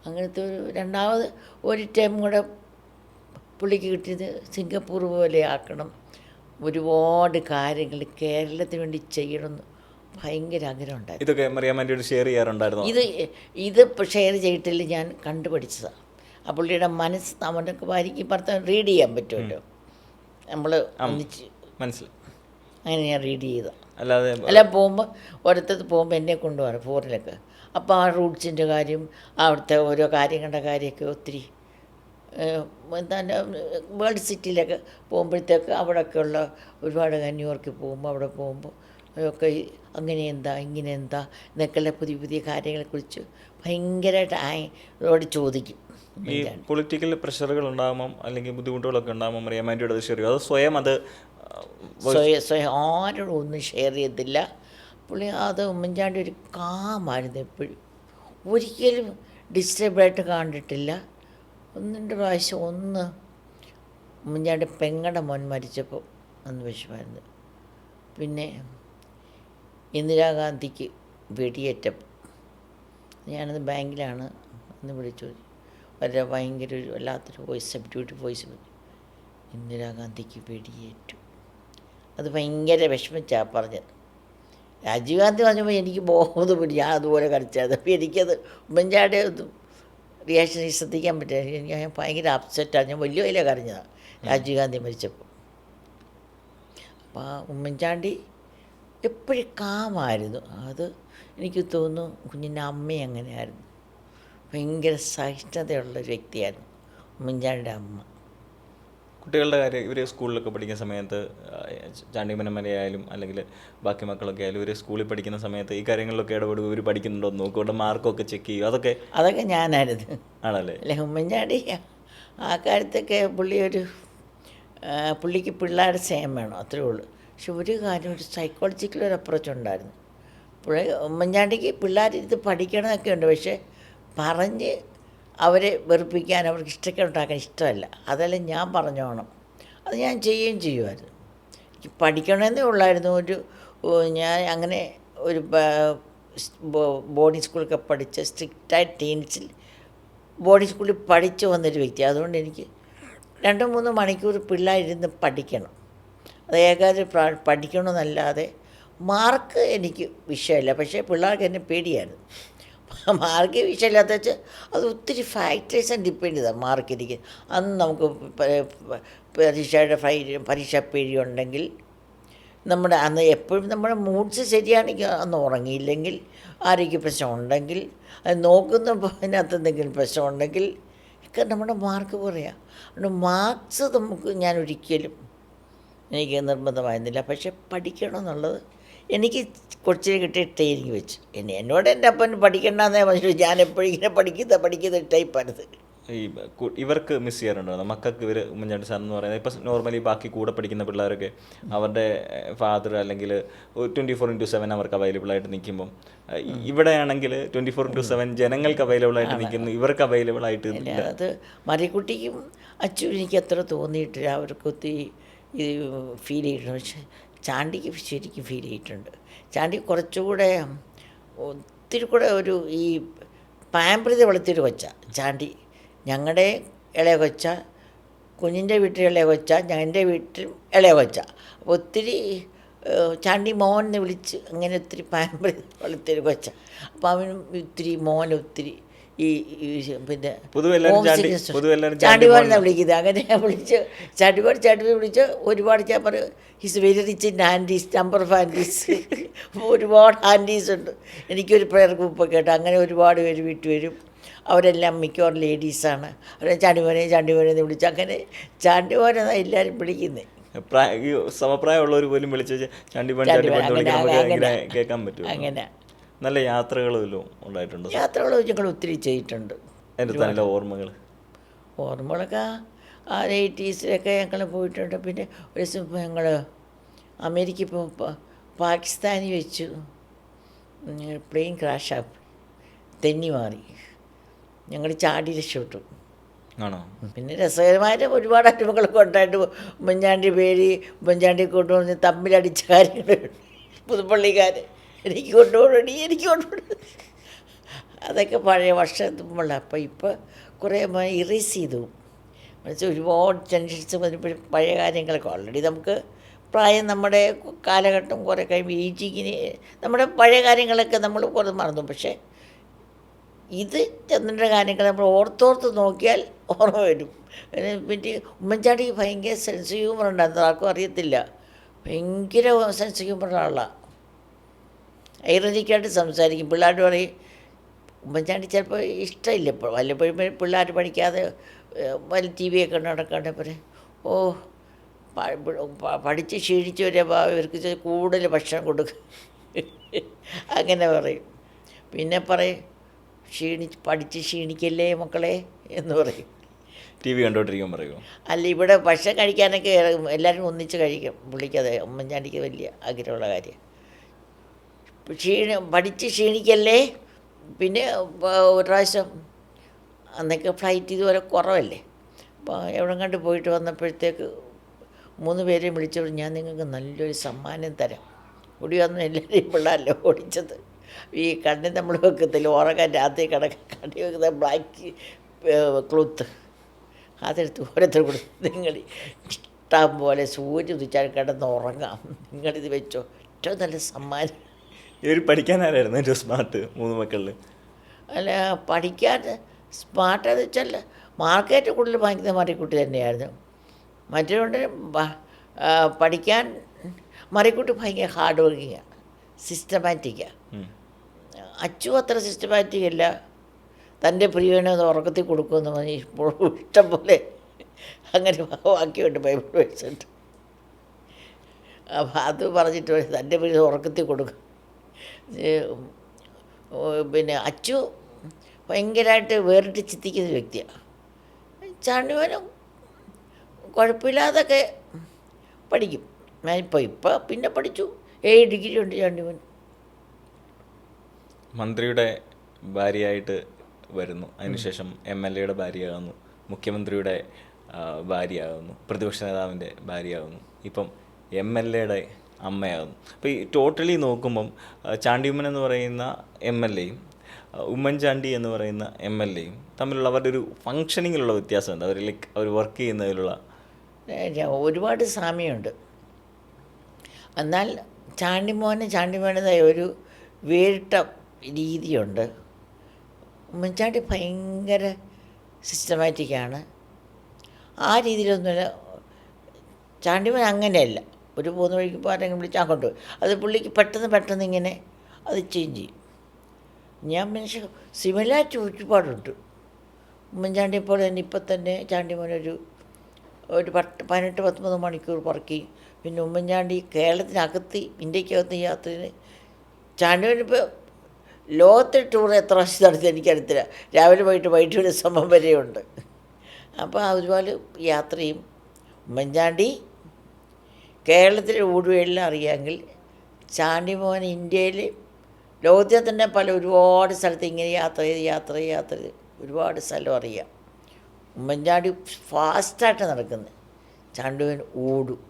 അങ്ങനത്തെ രണ്ടാമത് ഒരു ടൈം കൂടെ പുള്ളിക്ക് കിട്ടിയത് സിംഗപ്പൂർ പോലെ ആക്കണം, ഒരുപാട് കാര്യങ്ങൾ കേരളത്തിന് വേണ്ടി ചെയ്യണമെന്ന് ഭയങ്കര ആഗ്രഹം ഉണ്ടായിരുന്നു. ഇതൊക്കെ മറിയാമ്മ ഷെയർ ചെയ്യാറുണ്ടായിരുന്നു? ഇത് ഷെയർ ചെയ്തിട്ടില്ല, ഞാൻ കണ്ടുപഠിച്ചതാണ്. ആ പുള്ളിയുടെ മനസ്സ് അവനൊക്കെ വാരിക്കും പറഞ്ഞാൽ റീഡ് ചെയ്യാൻ പറ്റുമല്ലോ, നമ്മൾ ഒന്നിച്ച് മനസ്സിലായി. അങ്ങനെ ഞാൻ റീഡ് ചെയ്തതാണ്. അല്ല പോകുമ്പോൾ ഓരോരുത്തർ പോകുമ്പോൾ എന്നെ കൊണ്ടുപോകാറ് ഫോറിനൊക്കെ. അപ്പോൾ ആ റൂട്ട്സിൻ്റെ കാര്യം, അവിടുത്തെ ഓരോ കാര്യങ്ങളുടെ കാര്യമൊക്കെ ഒത്തിരി എന്താണ് വേൾഡ് സിറ്റിയിലൊക്കെ പോകുമ്പോഴത്തേക്ക് അവിടെയൊക്കെയുള്ള ഒരുപാട് ന്യൂയോർക്കിൽ പോകുമ്പോൾ അവിടെ പോകുമ്പോൾ ഒക്കെ അങ്ങനെ എന്താ ഇങ്ങനെ എന്താ എന്നൊക്കെയുള്ള പുതിയ പുതിയ കാര്യങ്ങളെക്കുറിച്ച് ഭയങ്കരമായിട്ട് അവരോട് ചോദിക്കും. ഈ പൊളിറ്റിക്കൽ പ്രഷറുകൾ ഉണ്ടാകുമ്പം അല്ലെങ്കിൽ ബുദ്ധിമുട്ടുകളൊക്കെ ഉണ്ടാകുമ്പോൾ മറിയാമ്മയോട് ഷെയർ ചെയ്യും? അത് സ്വയം ആരോടും ഒന്നും ഷെയർ ചെയ്തില്ല. പുള്ളി അത് ഉമ്മൻചാണ്ടി ഒരു കാമായിരുന്നു എപ്പോഴും. ഒരിക്കലും ഡിസ്റ്റർബായിട്ട് കണ്ടിട്ടില്ല. 1-2 പ്രാവശ്യം ഉമ്മൻചാണ്ടി പെങ്ങളുടെ മോൻ മരിച്ചപ്പോൾ അന്ന് വിഷമായിരുന്നു. പിന്നെ ഇന്ദിരാഗാന്ധിക്ക് വെടിയേറ്റപ്പോൾ ഞാനത് ബാങ്കിലാണ് അന്ന് വിളിച്ചു. വളരെ ഭയങ്കര ഒരു വല്ലാത്തൊരു വോയിസ്, സബ്ഡ്യൂട്ട് വോയിസ്. ഇന്ദിരാഗാന്ധിക്ക് വെടിയേറ്റു. അത് ഭയങ്കര വിഷമിച്ചാണ് പറഞ്ഞത്. രാജീവ് ഗാന്ധി പറഞ്ഞപ്പോൾ എനിക്ക് ബോധമില്ല, ഞാൻ അതുപോലെ കളിച്ചത്. അപ്പോൾ എനിക്കത് ഉമ്മൻചാണ്ടി റിയാക്ഷൻ ശ്രദ്ധിക്കാൻ പറ്റില്ല. ഞാൻ ഭയങ്കര അപ്സെറ്റാണ്. ഞാൻ വലിയ കരഞ്ഞതാണ് രാജീവ് ഗാന്ധി മരിച്ചപ്പോൾ. അപ്പോൾ ഉമ്മൻചാണ്ടി എപ്പോഴും കാമായിരുന്നു. അത് എനിക്ക് തോന്നുന്നു കുഞ്ഞിൻ്റെ അമ്മയും അങ്ങനെയായിരുന്നു. ഭയങ്കര സഹിഷ്ണുതയുള്ളൊരു വ്യക്തിയായിരുന്നു ഉമ്മൻചാണ്ടിയുടെ അമ്മ. കുട്ടികളുടെ കാര്യം, ഇവർ സ്കൂളിലൊക്കെ പഠിക്കുന്ന സമയത്ത് ചാണ്ടിമനമലയായാലും അല്ലെങ്കിൽ ബാക്കി മക്കളൊക്കെ ആയാലും ഇവർ സ്കൂളിൽ പഠിക്കുന്ന സമയത്ത് ഈ കാര്യങ്ങളിലൊക്കെ ഇടപെടും, ഇവർ പഠിക്കുന്നുണ്ടോ എന്ന് നോക്കും, അവിടെ മാർക്കൊക്കെ ചെക്ക് ചെയ്യും, അതൊക്കെ ഞാനായിരുന്നു. ആണല്ലേ? അല്ലെ, ഉമ്മൻചാണ്ടി ആ കാര്യത്തൊക്കെ പുള്ളിക്ക് പിള്ളേരുടെ സ്നേഹം വേണം, അത്രേ ഉള്ളൂ. പക്ഷെ ഒരു കാര്യം, ഒരു സൈക്കോളജിക്കൽ ഒരു അപ്രോച്ച് ഉണ്ടായിരുന്നു. ഉമ്മൻചാണ്ടിക്ക് പിള്ളേരിത് പഠിക്കണമെന്നൊക്കെ ഉണ്ട്, പക്ഷേ പറഞ്ഞ് അവരെ വെറുപ്പിക്കാൻ, അവർക്ക് ഇഷ്ടക്കേടുണ്ടാക്കാൻ ഇഷ്ടമല്ല. അതെല്ലാം ഞാൻ പറഞ്ഞോണം, അത് ഞാൻ ചെയ്യുകയും ചെയ്യുമായിരുന്നു. എനിക്ക് പഠിക്കണമെന്നേ ഉള്ളായിരുന്നു. ഞാൻ അങ്ങനെ ഒരു ബോർഡിംഗ് സ്കൂളൊക്കെ പഠിച്ച് സ്ട്രിക്റ്റായി ടീൻസിൽ ബോർഡിംഗ് സ്കൂളിൽ പഠിച്ചു വന്നൊരു വ്യക്തി. അതുകൊണ്ട് എനിക്ക് 2-3 മണിക്കൂർ പിള്ളേരിരുന്ന് പഠിക്കണം. അത് ഏകാഗ്രത പഠിക്കണമെന്നല്ലാതെ മാർക്ക് എനിക്ക് വിഷയമില്ല. പക്ഷേ പിള്ളേർക്ക് എന്നെ പേടിയായിരുന്നു. മാർക്ക് വിഷയമില്ലാത്ത വെച്ചാൽ അത് ഒത്തിരി ഫാക്ടേഴ്സും ഡിപ്പെൻഡ് ചെയ്താൽ മാർക്ക് എനിക്ക്. അന്ന് നമുക്ക് പരീക്ഷാ പേടി ഉണ്ടെങ്കിൽ, നമ്മുടെ അന്ന് എപ്പോഴും നമ്മുടെ മൂഡ്സ് ശരിയാണെങ്കിൽ, അന്ന് ഉറങ്ങിയില്ലെങ്കിൽ, ആരോഗ്യ പ്രശ്നം ഉണ്ടെങ്കിൽ, അത് നോക്കുന്നപ്പോൾ അതിനകത്ത് എന്തെങ്കിലും പ്രശ്നമുണ്ടെങ്കിൽ, അതൊക്കെ നമ്മുടെ മാർക്ക് പറയാം. അതുകൊണ്ട് മാർക്സ് നമുക്ക് ഞാൻ ഒരിക്കലും എനിക്ക് നിർബന്ധമായിരുന്നില്ല. പക്ഷെ പഠിക്കണം എന്നുള്ളത് എനിക്ക് കൊച്ചിലെ കിട്ടിയ ട്രെയിനിങ് വെച്ച് എന്നോട് എൻ്റെ അപ്പൻ പഠിക്കണ്ടെന്നേ പറഞ്ഞു. ഞാൻ എപ്പോഴും ഇങ്ങനെ പഠിക്കുന്ന ടൈപ്പാണിത്. ഈ ഇവർക്ക് മിസ് ചെയ്യാറുണ്ടോ മക്കൾക്ക്? ഇവർ ഉമ്മൻചാണ്ടി സാർ എന്ന് പറയുന്നത് ഇപ്പം നോർമലി ബാക്കി കൂടെ പഠിക്കുന്ന പിള്ളേരൊക്കെ അവരുടെ ഫാദർ അല്ലെങ്കിൽ 24/7 അവർക്ക് അവൈലബിൾ ആയിട്ട് നിൽക്കുമ്പം, ഇവിടെയാണെങ്കിൽ 24/7 ജനങ്ങൾക്ക് അവൈലബിൾ ആയിട്ട് നിൽക്കുന്നു, ഇവർക്ക് അവൈലബിൾ ആയിട്ട് ഇല്ല. അത് മറിയക്കുട്ടിക്കും അച്ഛനും എനിക്ക് അത്ര തോന്നിയിട്ടില്ല. അവർക്ക് ഒത്തിരി ഇത് ഫീൽ ചെയ്തിട്ടുണ്ട്. പക്ഷെ ചാണ്ടിക്ക് ശരിക്കും ഫീൽ ചെയ്തിട്ടുണ്ട്. ചാണ്ടി കുറച്ചുകൂടെ ഒത്തിരി കൂടെ ഒരു ഈ പാമ്പൃതി വളർത്തിയൊരു കൊച്ച ചാണ്ടി. ഞങ്ങളുടെ ഇളയ കൊച്ച, കുഞ്ഞിൻ്റെ വീട്ടിൽ ഇളയ കൊച്ച, എൻ്റെ വീട്ടിൽ ഇളയ കൊച്ച. അപ്പോൾ ഒത്തിരി ചാണ്ടി മോൻ എന്ന് വിളിച്ച് അങ്ങനെ ഒത്തിരി പാമ്പൃതി വളർത്തിയൊരു കൊച്ച. അപ്പോൾ അവനും ഒത്തിരി മോനൊത്തിരി ഈ പിന്നെ ചാണ്ടിമാരെന്നാണ് വിളിക്കുന്നത്. അങ്ങനെ വിളിച്ച് ചാണ്ടിമാർ വിളിച്ച് ഒരുപാട് ഞാൻ പറയും his very rich in aunties, number of aunties. ഒരുപാട് ആൻറ്റീസ് ഉണ്ട്. എനിക്കൊരു പ്രയർ ഗ്രൂപ്പൊക്കെ കേട്ടോ. അങ്ങനെ ഒരുപാട് പേര് വീട്ടിൽ വരും. അവരെല്ലാം മിക്കവാറും ലേഡീസാണ്. അവരെ ചാണ്ടിമാരെന്ന് വിളിച്ച് അങ്ങനെ ചാണ്ടിമാരെന്നാണ് എല്ലാവരും വിളിക്കുന്നത്. സമപ്രായമുള്ളവർ പോലും വിളിച്ച് ചാണ്ടിമാൻ കേൾക്കാൻ പറ്റും. അങ്ങനെ നല്ല യാത്രകളല്ലോ ഉണ്ടായിട്ടുണ്ട്. യാത്രകൾ ഞങ്ങൾ ഒത്തിരി ചെയ്തിട്ടുണ്ട്. എൻ്റെ നല്ല ഓർമ്മകളൊക്കെ ആ 80s ഞങ്ങൾ പോയിട്ടുണ്ട്. പിന്നെ ഒരു ദിവസം ഞങ്ങൾ അമേരിക്ക ഇപ്പോൾ പാകിസ്ഥാനിൽ വെച്ച് പ്ലെയിൻ ക്രാഷായി തെന്നി മാറി. ഞങ്ങൾ ചാടി രക്ഷപ്പെട്ടു. ആണോ? പിന്നെ രസകരമായ ഒരുപാട് അനുഭവങ്ങളൊക്കെ ഉണ്ടായിട്ട് ഉമ്മൻചാണ്ടി കൊണ്ടുവന്ന് തമ്മിലടിച്ച കാര്യങ്ങൾ പുതുപ്പള്ളിക്കാർ എനിക്ക് കൊണ്ടുപോകണം. അതൊക്കെ പഴയ വർഷത്തുമ്പോൾ. അപ്പോൾ ഇപ്പോൾ കുറേ ഇറേസ് ചെയ്തു. മനസ്സിൽ ഒരുപാട് ടെൻഷൻസ് വരുമ്പോഴും പഴയ കാര്യങ്ങളൊക്കെ ഓൾറെഡി നമുക്ക് പ്രായം നമ്മുടെ കാലഘട്ടം കുറേ കഴിയുമ്പോൾ ഏജിങ്ങിന് നമ്മുടെ പഴയ കാര്യങ്ങളൊക്കെ നമ്മൾ കുറേ മറന്നു. പക്ഷേ ഇത് ചന്ദ്രൻ്റെ കാര്യങ്ങൾ നമ്മൾ ഓർത്തോർത്ത് നോക്കിയാൽ ഓർമ്മ വരും. പിന്നെ ഉമ്മൻചാണ്ടിക്ക് ഭയങ്കര സെൻസ് ഹ്യൂമർ ഉണ്ടായിരുന്നു. ആർക്കും അറിയത്തില്ല. ഭയങ്കര സെൻസ് ഹ്യൂമറുള്ള ആളാണ്. ഐറനിക്കായിട്ട് സംസാരിക്കും. പിള്ളേരോട് പറയും. ഉമ്മൻചാണ്ടി ചിലപ്പോൾ ഇഷ്ടമില്ല. ഇപ്പോൾ വല്ലപ്പോഴും പിള്ളേർ പഠിക്കാതെ വല്ല ടി വിയൊക്കെ നടക്കാണ്ട് പറയും, ഓ പഠിച്ച് ക്ഷീണിച്ച് വരുമ്പോൾ ഇവർക്ക് കൂടുതൽ ഭക്ഷണം കൊടുക്കും. അങ്ങനെ പറയും. പിന്നെ പറയും പഠിച്ച് ക്ഷീണിക്കല്ലേ മക്കളെ എന്ന് പറയും. ടി വി കണ്ടോണ്ടിരിക്കാൻ പറയുമോ? അല്ല, ഇവിടെ ഭക്ഷണം കഴിക്കാനൊക്കെ എല്ലാവരും ഒന്നിച്ച് കഴിക്കും. പുള്ളിക്കത് ഉമ്മൻചാണ്ടിക്ക് വലിയ ആഗ്രഹമുള്ള കാര്യം. പഠിച്ച് ക്ഷീണിക്കല്ലേ. പിന്നെ ഒരു പ്രാവശ്യം അന്നൊക്കെ ഫ്ലൈറ്റ് ഇതുവരെ കുറവല്ലേ. അപ്പോൾ എവിടെ കണ്ട് പോയിട്ട് വന്നപ്പോഴത്തേക്ക് 3 പേരെയും വിളിച്ചോളൂ, ഞാൻ നിങ്ങൾക്ക് നല്ലൊരു സമ്മാനം തരാം. ഓടി വന്ന് എല്ലാവരെയും പിള്ളേരല്ലോ ഓടിച്ചത്. ഈ കണ്ണിൽ നമ്മൾ വെക്കത്തില്ല, ഉറങ്ങാൻ രാത്രി കണ്ണി വെക്കുന്ന ബ്ലാക്ക് ക്ലോത്ത് അതെടുത്ത് ഓരോരുത്തർ കൊടുത്ത്, നിങ്ങൾ ഇഷ്ടം പോലെ സൂര്യ ഉദിച്ചാൽ കിടന്ന് ഉറങ്ങാം, നിങ്ങളിത് വെച്ചോ, ഏറ്റവും നല്ല സമ്മാനം. ഇവർ പഠിക്കാനായിരുന്നു ഏറ്റവും സ്മാർട്ട് 3 മക്കളിൽ? അല്ല, പഠിക്കാൻ സ്മാർട്ടെന്ന് വെച്ചാൽ മാർക്കേറ്റ് കൂടുതൽ വാങ്ങിക്കുന്ന മറിക്കുട്ടി തന്നെയായിരുന്നു. മറ്റൊരുകൊണ്ട് പഠിക്കാൻ മറിക്കുട്ടി ഭയങ്കര ഹാർഡ് വർക്കിങ്ങാണ്, സിസ്റ്റമാറ്റിക്കാണ്. അച്ചു അത്ര സിസ്റ്റമാറ്റിക് അല്ല. തൻ്റെ പ്രിയനെ ഉറക്കത്തിൽ കൊടുക്കുമെന്ന് പറഞ്ഞ് ഇപ്പോഴും ഇഷ്ടം പോലെ അങ്ങനെ വാക്യമുണ്ട് ബൈബിൾ വെച്ചിട്ട്. അപ്പം അത് പറഞ്ഞിട്ട് തൻ്റെ പ്രിയ ഉറക്കത്തിൽ കൊടുക്കും. പിന്നെ അച്ചു ഭയങ്കരമായിട്ട് വേറിട്ട് ചിന്തിക്കുന്ന വ്യക്തിയാണ്. ചാണ്ടിമാനും കുഴപ്പമില്ലാതൊക്കെ പഠിക്കും. ഞാനിപ്പോൾ പിന്നെ പഠിച്ചു 7 ഡിഗ്രി ഉണ്ട് ചാണ്ടിമാൻ. മന്ത്രിയുടെ ഭാര്യയായിട്ട് വരുന്നു, അതിനുശേഷം MLA-യുടെ ഭാര്യയാകുന്നു, മുഖ്യമന്ത്രിയുടെ ഭാര്യയാകുന്നു, പ്രതിപക്ഷ നേതാവിൻ്റെ ഭാര്യയാകുന്നു, ഇപ്പം MLA-യുടെ അമ്മയാകുന്നു. അപ്പോൾ ഈ ടോട്ടലി നോക്കുമ്പം ചാണ്ടിയുമ്മൻ എന്ന് പറയുന്ന MLA-യും ഉമ്മൻചാണ്ടി എന്ന് പറയുന്ന MLA-യും തമ്മിലുള്ള അവരുടെ ഒരു ഫങ്ഷനിങ്ങിലുള്ള വ്യത്യാസം എന്താ? അവർ വർക്ക് ചെയ്യുന്നതിലുള്ള ഒരുപാട് സാമ്യമുണ്ട്. എന്നാൽ ചാണ്ടിമോനേതായ ഒരു വേറിട്ട രീതിയുണ്ട്. ഉമ്മൻചാണ്ടി ഭയങ്കര സിസ്റ്റമാറ്റിക്കാണ്. ആ രീതിയിലൊന്നുമില്ല. ചാണ്ടിമോൻ അങ്ങനെയല്ല. ഒരു 3 വഴിക്ക് ആരെങ്കിലും വിളിച്ചാൽ കൊണ്ടുപോയി അത് പുള്ളിക്ക് പെട്ടെന്ന് ഇങ്ങനെ അത് ചേഞ്ച് ചെയ്യും. ഞാൻ മനുഷ്യ സിമിലാരിറ്റി ഒരുപാടുണ്ട്. ഉമ്മൻചാണ്ടിയെ പോലെ തന്നെ ഇപ്പം തന്നെ ചാണ്ടിമോനൊരു 18-19 മണിക്കൂർ പറക്കി. പിന്നെ ഉമ്മൻചാണ്ടി കേരളത്തിനകത്ത് ഇന്ത്യക്കകത്ത് യാത്രയിൽ ചാണ്ടിമോനിപ്പോൾ ലോകത്തെ ടൂർ എത്ര പ്രാവശ്യം നടത്തി എനിക്കറിയത്തില്ല. രാവിലെ പോയിട്ട് വൈകിട്ട് ഒരു സമയം വരെയുണ്ട്. അപ്പോൾ ഒരുപാട് യാത്രയും ഉമ്മൻചാണ്ടി കേരളത്തിലെ ഊടുവെല്ലാം അറിയാമെങ്കിൽ ചാണ്ടിമോൻ ഇന്ത്യയിൽ ലോകത്തെ തന്നെ ഒരുപാട് സ്ഥലത്ത് ഇങ്ങനെ യാത്ര ചെയ്ത് ഒരുപാട് സ്ഥലം അറിയാം. ഉമ്മൻചാണ്ടി ഫാസ്റ്റായിട്ട് നടക്കുന്നത്, ചാണ്ടിമോൻ ഓടും.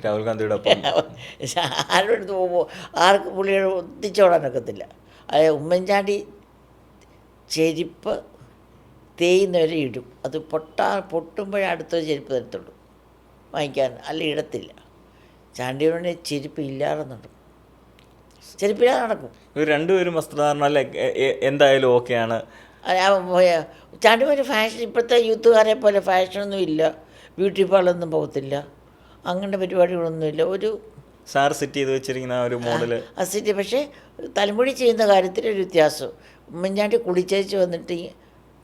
രാഹുൽ ഗാന്ധിയുടെ ഒപ്പം ആരുടെ അടുത്ത് പോകുമ്പോൾ ആർക്ക് പുള്ളിയോട് ഒത്തിച്ചോടാനൊക്കത്തില്ല. അതായത് ഉമ്മൻചാണ്ടി ചെരുപ്പ് തേയുന്നവരെ ഇടും. അത് പൊട്ടുമ്പോഴേ അടുത്തൊരു ചെരുപ്പ് തരത്തുള്ളൂ വാങ്ങിക്കാൻ, അല്ല ഇടത്തില്ല. ചാണ്ടിമോനെ ചെരുപ്പ് ഇല്ലാതെ നടക്കും, ചെരുപ്പില്ലാതെ നടക്കും. ഇവർ രണ്ടുപേരും വസ്ത്രധാരണം അല്ല എന്തായാലും ഓക്കെയാണ്. ചാണ്ടിമോന് ഫാഷൻ ഇപ്പോഴത്തെ യൂത്തുകാരെ പോലെ ഫാഷനൊന്നും ഇല്ല, ബ്യൂട്ടി പാർലറൊന്നും പോകത്തില്ല, അങ്ങനത്തെ പരിപാടികളൊന്നുമില്ല. ഒരു സാർ സെറ്റ് ചെയ്ത് വെച്ചിരിക്കുന്ന ഒരു മോഡൽ അസിറ്റ്. പക്ഷേ തലമുടി ചെയ്യുന്ന കാര്യത്തിൽ ഒരു വ്യത്യാസം. ഉമ്മൻചാണ്ടി കുളിച്ചേച്ച് വന്നിട്ട്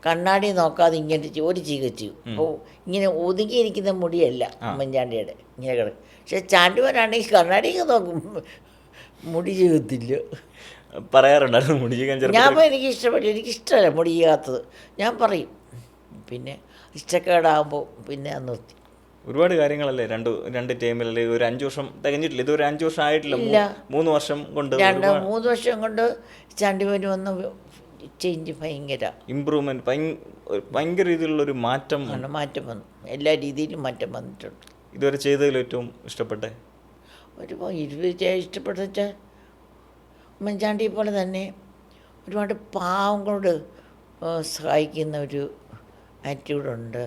കണ്ണാടി നോക്കാതെ ഇങ്ങനെ ഒരു ചീക ചെയ്യും. അപ്പോൾ ഇങ്ങനെ ഒതുങ്ങിയിരിക്കുന്ന മുടിയല്ല ഉമ്മൻചാണ്ടിയുടെ, ഇങ്ങനെ കിടക്കും. പക്ഷേ ചാണ്ടിമോനാണെങ്കിൽ കണ്ണാടിയൊക്കെ നോക്കും, മുടി ചെയ്യത്തില്ല. പറയാറുണ്ടായിരുന്നു മുടി ചെയ്യാൻ. ഞാൻ എനിക്കിഷ്ടമല്ല മുടി ചെയ്യാത്തത്, ഞാൻ പറയും. പിന്നെ ഇഷ്ടക്കേടാകുമ്പോൾ പിന്നെ നിർത്തി. ഒരുപാട് കാര്യങ്ങളല്ലേ രണ്ട് ടൈമിലല്ലേ, ഒരു 5 വർഷം തികഞ്ഞിട്ടില്ല, ഇതൊരു 5 വർഷം ആയിട്ടില്ല, 3 വർഷം കൊണ്ട് 3 വർഷം കൊണ്ട് ചാണ്ടിമോന് വന്ന ചേഞ്ച് ഭയങ്കര ഇമ്പ്രൂവ്മെൻറ്റ്, ഭയങ്കര രീതിയിലുള്ളൊരു മാറ്റം വന്നു. എല്ലാ രീതിയിലും മാറ്റം വന്നിട്ടുണ്ട്. ഇതുവരെ ചെയ്തതിൽ ഏറ്റവും ഇഷ്ടപ്പെട്ടെ ഇഷ്ടപ്പെട്ട വെച്ചാൽ ഉമ്മൻചാണ്ടിയെ പോലെ തന്നെ ഒരുപാട് പാവങ്ങളോട് സഹായിക്കുന്ന ഒരു ആറ്റിറ്റ്യൂഡുണ്ട്.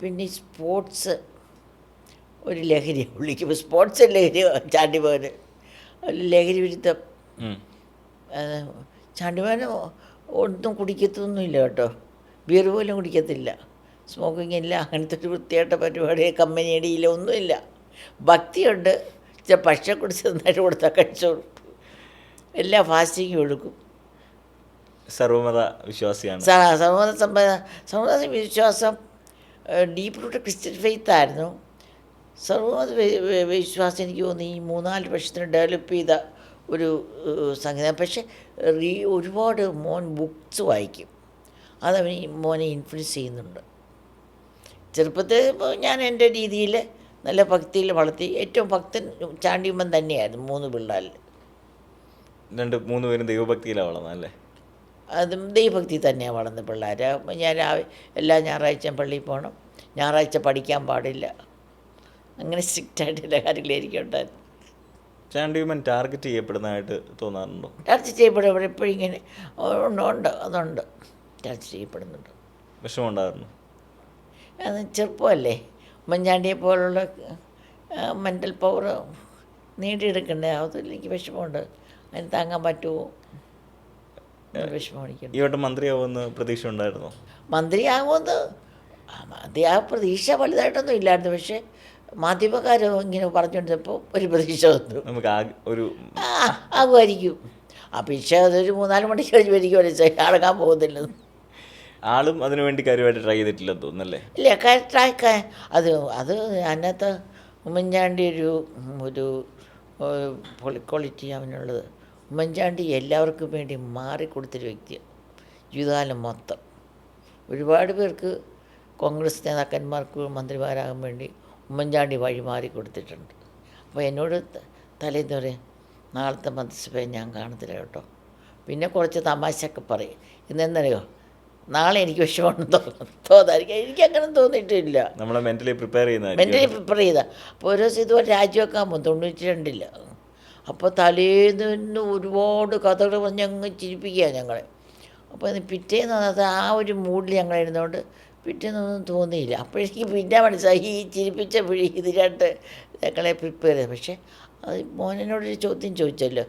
പിന്നെ സ്പോർട്സ് ഒരു ലഹരി വിളിക്കുമ്പോൾ സ്പോർട്സ് ലഹരി ചാണ്ടിമോന് ലഹരി വിരുദ്ധം. ചാണ്ടിമോന് ഒന്നും കുടിക്കത്തൊന്നുമില്ല കേട്ടോ, ബിയർ പോലും കുടിക്കത്തില്ല, സ്മോക്കിംഗ് ഇല്ല, അങ്ങനത്തെ ഒരു വൃത്തിയായിട്ട പരിപാടി കമ്പനിയടിയില്ല, ഒന്നുമില്ല. ഭക്തിയുണ്ട്, ഭക്ഷണം കുടിച്ച് നന്നായിട്ട് കൊടുത്താൽ കഴിച്ചോളൂ, എല്ലാ ഫാസ്റ്റിങ്ങും എടുക്കും. സർവമത വിശ്വാസിയാണ്. സർവമത വിശ്വാസം ഡീപ്പ് റൂട്ട് ക്രിസ്ത്യൻ ഫെയ്ത്ത് ആയിരുന്നു. സർവമത വിശ്വാസം എനിക്ക് തോന്നി ഈ 3-4 വർഷത്തിന് ഡെവലപ്പ് ചെയ്ത ഒരു സംഗീതം. പക്ഷേ ഒരുപാട് മോൻ ബുക്സ് വായിക്കും, അതവന് മോനെ ഇൻഫ്ലുവൻസ് ചെയ്യുന്നുണ്ട്. ചെറുപ്പത്തിൽ ഞാൻ എൻ്റെ രീതിയിൽ നല്ല ഭക്തിയിൽ വളർത്തി. ഏറ്റവും ഭക്തൻ ചാണ്ടിയമ്മൻ തന്നെയായിരുന്നു 3 പിള്ളേരിൽ. 2-3 പേരും ദൈവഭക്തിയിലാണ് വളർന്നല്ലേ? അതും ദൈവഭക്തി തന്നെയാണ് വളർന്ന പിള്ളേർ. ഞാൻ എല്ലാ ഞായറാഴ്ചയും പള്ളിയിൽ പോകണം, ഞായറാഴ്ച പഠിക്കാൻ പാടില്ല, അങ്ങനെ സ്ട്രിക്റ്റായിട്ടുള്ള കാര്യങ്ങളായിരിക്കും ഉണ്ടായിരുന്നു. ചാണ്ടിയമ്മൻ ടാർഗറ്റ് ചെയ്യപ്പെടുന്നതായിട്ട് തോന്നാറുണ്ടോ? ടാർഗറ്റ് ചെയ്യപ്പെടുമ്പോൾ എപ്പോഴും ഇങ്ങനെ ഉണ്ട്, അതുണ്ട്, ടാർഗറ്റ് ചെയ്യപ്പെടുന്നുണ്ട്. വിഷമമുണ്ടായിരുന്നു? അത് ചെറുപ്പമല്ലേ, ഉമ്മൻചാണ്ടിയെ പോലുള്ള മെൻ്റൽ പവർ നേടിയെടുക്കണ്ടേ, അതിൽ എനിക്ക് വിഷമമുണ്ട്. അതിന് താങ്ങാൻ പറ്റുമോ വിഷമം. ഈ വട്ടം മന്ത്രിയാവുമെന്ന് പ്രതീക്ഷ ഉണ്ടായിരുന്നോ? മന്ത്രിയാകുമെന്ന് ആ പ്രതീക്ഷ വലുതായിട്ടൊന്നും ഇല്ലായിരുന്നു. പക്ഷേ മാധ്യമക്കാർ ഇങ്ങനെ പറഞ്ഞുകൊണ്ടിരുന്നപ്പോൾ ഒരു പ്രതീക്ഷ വന്നു, നമുക്ക് ആകുമായിരിക്കും. പക്ഷേ അതൊരു 3-4 മണിക്ക് കഴിഞ്ഞ് വരികയല്ലേ, അടങ്ങാൻ പോകുന്നില്ലെന്ന്. ആളും അതിനുവേണ്ടി കാര്യമായിട്ട് ട്രൈ ചെയ്തിട്ടില്ലെന്ന് തോന്നുന്നല്ലേ? ഇല്ല, അത് അതിനകത്ത് ഉമ്മൻചാണ്ടി ഒരു ക്വാളിറ്റി അവനുള്ളത്. ഉമ്മൻചാണ്ടി എല്ലാവർക്കും വേണ്ടി മാറിക്കൊടുത്തൊരു വ്യക്തിയാണ് ജീവിതകാലം മൊത്തം. ഒരുപാട് പേർക്ക് കോൺഗ്രസ് നേതാക്കന്മാർക്ക് മന്ത്രിമാരാകാൻ വേണ്ടി ഉമ്മൻചാണ്ടി വഴി മാറിക്കൊടുത്തിട്ടുണ്ട്. അപ്പോൾ എന്നോട് തലേന്ന് പറയും, നാളത്തെ മന്ത്രിസഭയെ ഞാൻ കാണത്തില്ല കേട്ടോ. പിന്നെ കുറച്ച് തമാശയൊക്കെ പറയും. ഇന്നെന്നറിയോ, നാളെ എനിക്ക് വിഷമമാണെന്ന് തോന്നായിരിക്കും. എനിക്കങ്ങനെ തോന്നിയിട്ടില്ല. നമ്മളെ മെൻ്റലി പ്രിപ്പയർ ചെയ്ത അപ്പോൾ ഓരോ ദിവസം ഇതുപോലെ രാജിവെക്കാൻ പോകും 92. അപ്പോൾ തലേന്ന് ഒരുപാട് കഥകൾ പറഞ്ഞ് അങ്ങ് ചിരിപ്പിക്കുക ഞങ്ങളെ. അപ്പോൾ പിറ്റേന്ന് ആ ഒരു മൂഡിൽ ഞങ്ങളിരുന്നുകൊണ്ട് പിറ്റേന്നൊന്നും തോന്നിയില്ല. അപ്പോഴേക്ക് പിന്നെ മനസ്സിലായി ഈ ചിരിപ്പിച്ച പിഴി ഇതിനായിട്ട് ഞങ്ങളെ പ്രിപ്പയർ ചെയ്ത്. പക്ഷേ അത് മോനോടൊരു ചോദ്യം ചോദിച്ചല്ലോ,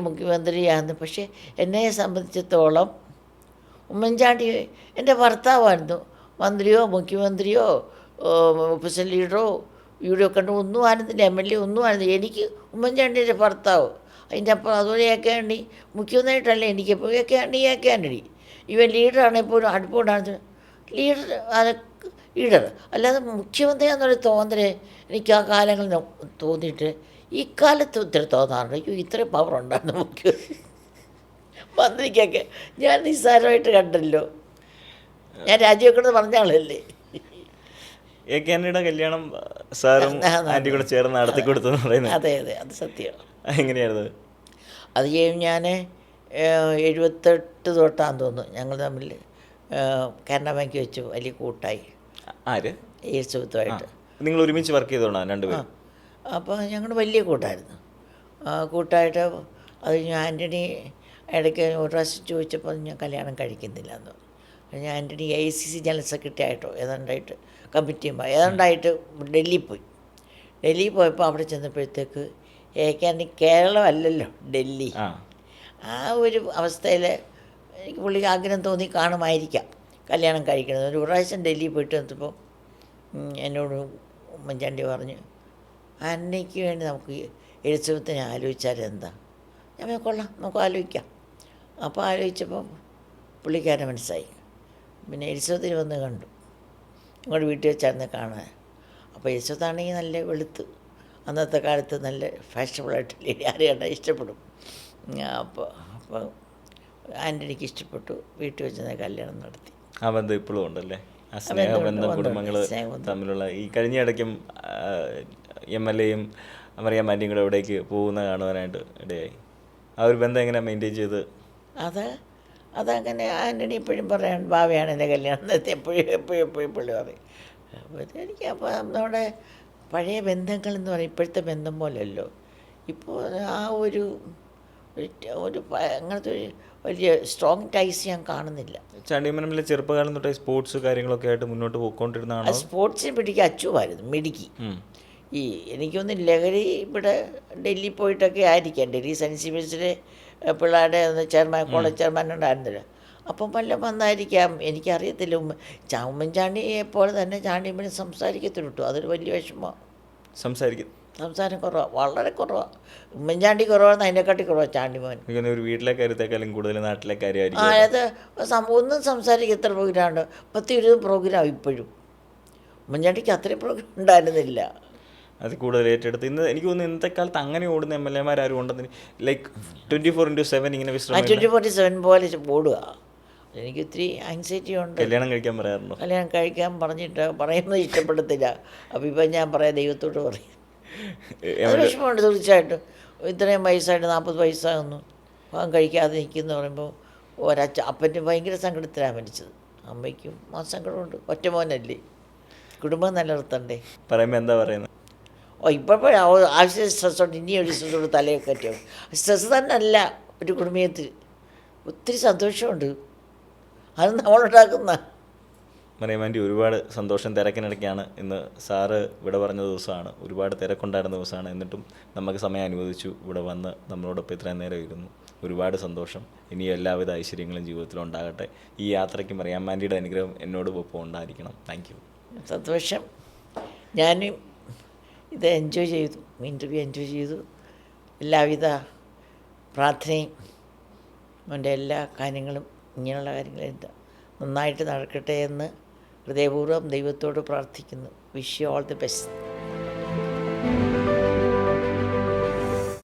മുഖ്യമന്ത്രിയാണെന്ന്. പക്ഷേ എന്നെ സംബന്ധിച്ചിടത്തോളം ഉമ്മൻചാണ്ടി എൻ്റെ ഭർത്താവായിരുന്നു. മന്ത്രിയോ മുഖ്യമന്ത്രിയോ ഓപ്പോസിഷൻ ലീഡറോ യുഡിഎഫ് ഒന്നും ആയിരുന്നില്ല, MLA ഒന്നും ആയിരുന്നില്ല. എനിക്ക് ഉമ്മൻചാണ്ടിയുടെ ഭർത്താവ്. അതിൻ്റെ അപ്പുറം അതുപോലെ AKAntony മുഖ്യമന്ത്രിയായിട്ടല്ല എനിക്ക്, AKAntony ഇവൻ ലീഡറാണെങ്കിൽ പോലും അടുപ്പുണ്ടാകുന്നത് ലീഡർ അത് ലീഡർ അല്ലാതെ മുഖ്യമന്ത്രിയാണെന്നൊരു തോന്നൽ എനിക്ക് ആ കാലങ്ങളിൽ തോന്നിയിട്ട് ഈ കാലത്ത് ഒത്തിരി തോന്നാറുണ്ട്. അയ്യോ ഇത്രയും പവർ ഉണ്ടായിരുന്നു മുഖ്യമന്ത്രി മന്ത്രിക്കൊക്കെ. ഞാൻ നിസ്സാരമായിട്ട് കണ്ടല്ലോ. ഞാൻ രാജിവെക്കണമെന്ന് പറഞ്ഞ ആളല്ലേ. എ കെ ആൻ്റണിയുടെ കല്യാണം സാറും ആൻറ്റി കൂടെ ചേർന്ന് നടത്തി കൊടുത്തു എന്ന് പറയുന്നത്. അതെ അതെ, അത് സത്യം. എങ്ങനെയായിരുന്നു? അത് കഴിയും ഞാൻ 78 തൊട്ടാന്ന് തോന്നുന്നു ഞങ്ങൾ തമ്മിൽ കാനറ ബാങ്ക് വെച്ച് വലിയ കൂട്ടായി. ആര്? യേശുത്തുമായിട്ട് നിങ്ങൾ ഒരുമിച്ച് വർക്ക് ചെയ്തോണോ രണ്ടുപേരും? അപ്പോൾ ഞങ്ങൾ വലിയ കൂട്ടായിരുന്നു. കൂട്ടായിട്ട് അത് ഞാൻ ആൻ്റണി ഇടയ്ക്ക് ഒരു പ്രാവശ്യം ചോദിച്ചപ്പോൾ ഞാൻ കല്യാണം കഴിക്കുന്നില്ല എന്ന് പറഞ്ഞു. ഞാൻ ആൻ്റണി AICC ജനറൽ സെക്രട്ടറി ആയിട്ടോ ഏതാണ്ടായിട്ട് കമ്മിറ്റി ഏതാണ്ടായിട്ട് ഡൽഹിയിൽ പോയി. ഡൽഹിയിൽ പോയപ്പോൾ അവിടെ ചെന്നപ്പോഴത്തേക്ക് ആൻ്റണി കേരളമല്ലല്ലോ ഡൽഹി. ആ ഒരു അവസ്ഥയിൽ എനിക്ക് പുള്ളിക്ക് ആഗ്രഹം തോന്നി കാണുമായിരിക്കാം കല്യാണം കഴിക്കണത്. ഒരു പ്രാവശ്യം ഡൽഹിയിൽ പോയിട്ട് വന്നപ്പോൾ എന്നോട് ഉമ്മൻചാണ്ടി പറഞ്ഞു, ആൻ്റണിക്ക് വേണ്ടി നമുക്ക് എഴുത്തുവത്തിന് ആലോചിച്ചാൽ എന്താ? ഞാൻ കൊള്ളാം, നമുക്ക് ആലോചിക്കാം. അപ്പോൾ ആലോചിച്ചപ്പോൾ പുള്ളിക്കാരനെ മനസ്സായി. പിന്നെ എലിസബത്തിന് വന്ന് കണ്ടു, ഇങ്ങോട്ട് വീട്ടിൽ വെച്ചായിരുന്നു കാണാൻ. അപ്പോൾ എലിസബത്താണെങ്കിൽ നല്ല വെളുത്ത്, അന്നത്തെ കാലത്ത് നല്ല ഫാഷനബിളായിട്ട് ലേഡി ആരെയാണ് ഇഷ്ടപ്പെടും. അപ്പോൾ ആൻ്റണിക്ക് ഇഷ്ടപ്പെട്ടു. വീട്ടിൽ വെച്ച് കല്യാണം നടത്തി. ആ ബന്ധം ഇപ്പോഴും ഉണ്ടല്ലേ? ആ സ്നേഹബന്ധം കുടുംബങ്ങൾ തമ്മിലുള്ള. ഈ കഴിഞ്ഞ ഇടയ്ക്കും MLAയും മറിയാം ആൻ്റിയും കൂടെ എവിടേക്ക് പോകുന്ന കാണുവാനായിട്ട് ഇടയായി. ആ ഒരു ബന്ധം എങ്ങനെ മെയിൻറ്റെയിൻ ചെയ്ത്? അതങ്ങനെ ആൻ്റണി എപ്പോഴും പറയാൻ ഭാവിയാണ് എൻ്റെ കല്യാണം നടത്തി എപ്പോഴും പറയും. എനിക്ക് അപ്പോൾ നമ്മുടെ പഴയ ബന്ധങ്ങൾ എന്ന് പറയും ഇപ്പോഴത്തെ ബന്ധം പോലെയല്ലോ. ഇപ്പോൾ ആ ഒരു അങ്ങനത്തെ ഒരു വലിയ സ്ട്രോങ് ടൈസ് ഞാൻ കാണുന്നില്ല. ചാണ്ടിമനമ്പിലെ ചെറുപ്പകാലം തൊട്ടേ സ്പോർട്സ് കാര്യങ്ങളൊക്കെ ആയിട്ട് മുന്നോട്ട് പോയിക്കൊണ്ടിരുന്നതാണ്. സ്പോർട്സിനെ പിടിക്കുക അച്ചുവായിരുന്നു മിടുക്കി. ഈ എനിക്കൊന്ന് ലഹരി ഇവിടെ ഡൽഹി പോയിട്ടൊക്കെ ആയിരിക്കാം. ഡൽഹി സെൻറ്റ് സിമൻസിലെ പിള്ളേരുടെ ചെയർമാൻ കോളേജ് ചെയർമാൻ ഉണ്ടായിരുന്നില്ല. അപ്പം വല്ല വന്നായിരിക്കാം, എനിക്കറിയത്തില്ല. ഉമ്മൻചാണ്ടിയെ പോലെ തന്നെ ചാണ്ടിമണി സംസാരിക്കത്തുള്ളൂ കേട്ടോ. അതൊരു വലിയ വിഷമമാണ്. സംസാരം കുറവാണ്, വളരെ കുറവാണ്. ഉമ്മൻചാണ്ടി കുറവാണ്, അതിനെക്കാട്ടി കുറവാണ് ചാണ്ടിമോൻ. ഒരു വീട്ടിലെ കാര്യത്തെക്കാളും കൂടുതൽ നാട്ടിലെ കാര്യമായിരിക്കും. അത് ഒന്നും സംസാരിക്കുക. എത്ര പ്രോഗ്രാമുണ്ട്? 10-20 പ്രോഗ്രാം ഇപ്പോഴും. ഉമ്മൻചാണ്ടിക്ക് അത്രയും പ്രോഗ്രാം ഉണ്ടായിരുന്നില്ല. അത് കൂടുതൽ ഏറ്റെടുത്ത് ഇന്ന് എനിക്ക് തോന്നുന്നു ഇന്നത്തെ കാലത്ത് അങ്ങനെ ഓടുന്ന MLAമാർ ആരും ഉണ്ടെന്ന്. ലൈക്ക് 24/7 ഇങ്ങനെ 24/7 പോലെ ഓടുക. എനിക്ക് ഒത്തിരി ആങ്സൈറ്റി ഉണ്ട്. കല്യാണം കഴിക്കാൻ പറയാറുണ്ടോ? കല്യാണം കഴിക്കാൻ പറയുന്നത് ഇഷ്ടപ്പെടത്തില്ല. അപ്പോൾ ഇപ്പം ഞാൻ പറയാം, ദൈവത്തോട് പറയും. അത് വിഷമമുണ്ട് തീർച്ചയായിട്ടും. ഇത്രയും വയസ്സായിട്ട് 40 വയസ്സാകുന്നു, വിവാഹം കഴിക്കാതെ നിൽക്കുന്നു പറയുമ്പോൾ അപ്പൻ്റെ ഭയങ്കര സങ്കടത്തിലാണ് മരിച്ചത്. അമ്മയ്ക്കും ആ സങ്കടമുണ്ട്. ഒറ്റ മോനല്ലേ, കുടുംബം നിലനിർത്തണ്ടേ. പറയുമ്പോൾ എന്താ പറയുന്നത്? ഇപ്പോഴും ആവശ്യം സ്ട്രെസ്സുണ്ട്. ഇനി ഒരു സ്ട്രെസ്സോട് തലയൊക്കെ പറ്റും. സ്ട്രെസ്സ് തന്നെ അല്ല ഒരു കുടുംബത്തിൽ. ഒത്തിരി സന്തോഷമുണ്ട്, അത് നമ്മളുണ്ടാക്കുന്ന. മറിയം ആൻ്റി, ഒരുപാട് സന്തോഷം. തിരക്കിനിടയ്ക്കാണ് ഇന്ന് സാറ് ഇവിടെ പറഞ്ഞ ദിവസമാണ്, ഒരുപാട് തിരക്കുണ്ടായിരുന്ന ദിവസമാണ്. എന്നിട്ടും നമുക്ക് സമയം അനുവദിച്ചു ഇവിടെ വന്ന് നമ്മളോടൊപ്പം ഇത്രയും നേരം ഇരുന്നു. ഒരുപാട് സന്തോഷം. ഇനി എല്ലാവിധ ഐശ്വര്യങ്ങളും ജീവിതത്തിലും ഉണ്ടാകട്ടെ. ഈ യാത്രയ്ക്ക് മറിയം ആൻ്റിയുടെ അനുഗ്രഹം എന്നോടൊപ്പം ഉണ്ടായിരിക്കണം. Thank you. സന്തോഷം. ഞാനും ഇത് എൻജോയ് ചെയ്തു, ഇൻ്റർവ്യൂ എൻജോയ് ചെയ്തു. എല്ലാവിധ പ്രാർത്ഥനയും എൻ്റെ എല്ലാ കാര്യങ്ങളും ഇങ്ങനെയുള്ള കാര്യങ്ങളും നന്നായിട്ട് നടക്കട്ടെ എന്ന് ഹൃദയപൂർവ്വം ദൈവത്തോട് പ്രാർത്ഥിക്കുന്നു. Wish you all the best.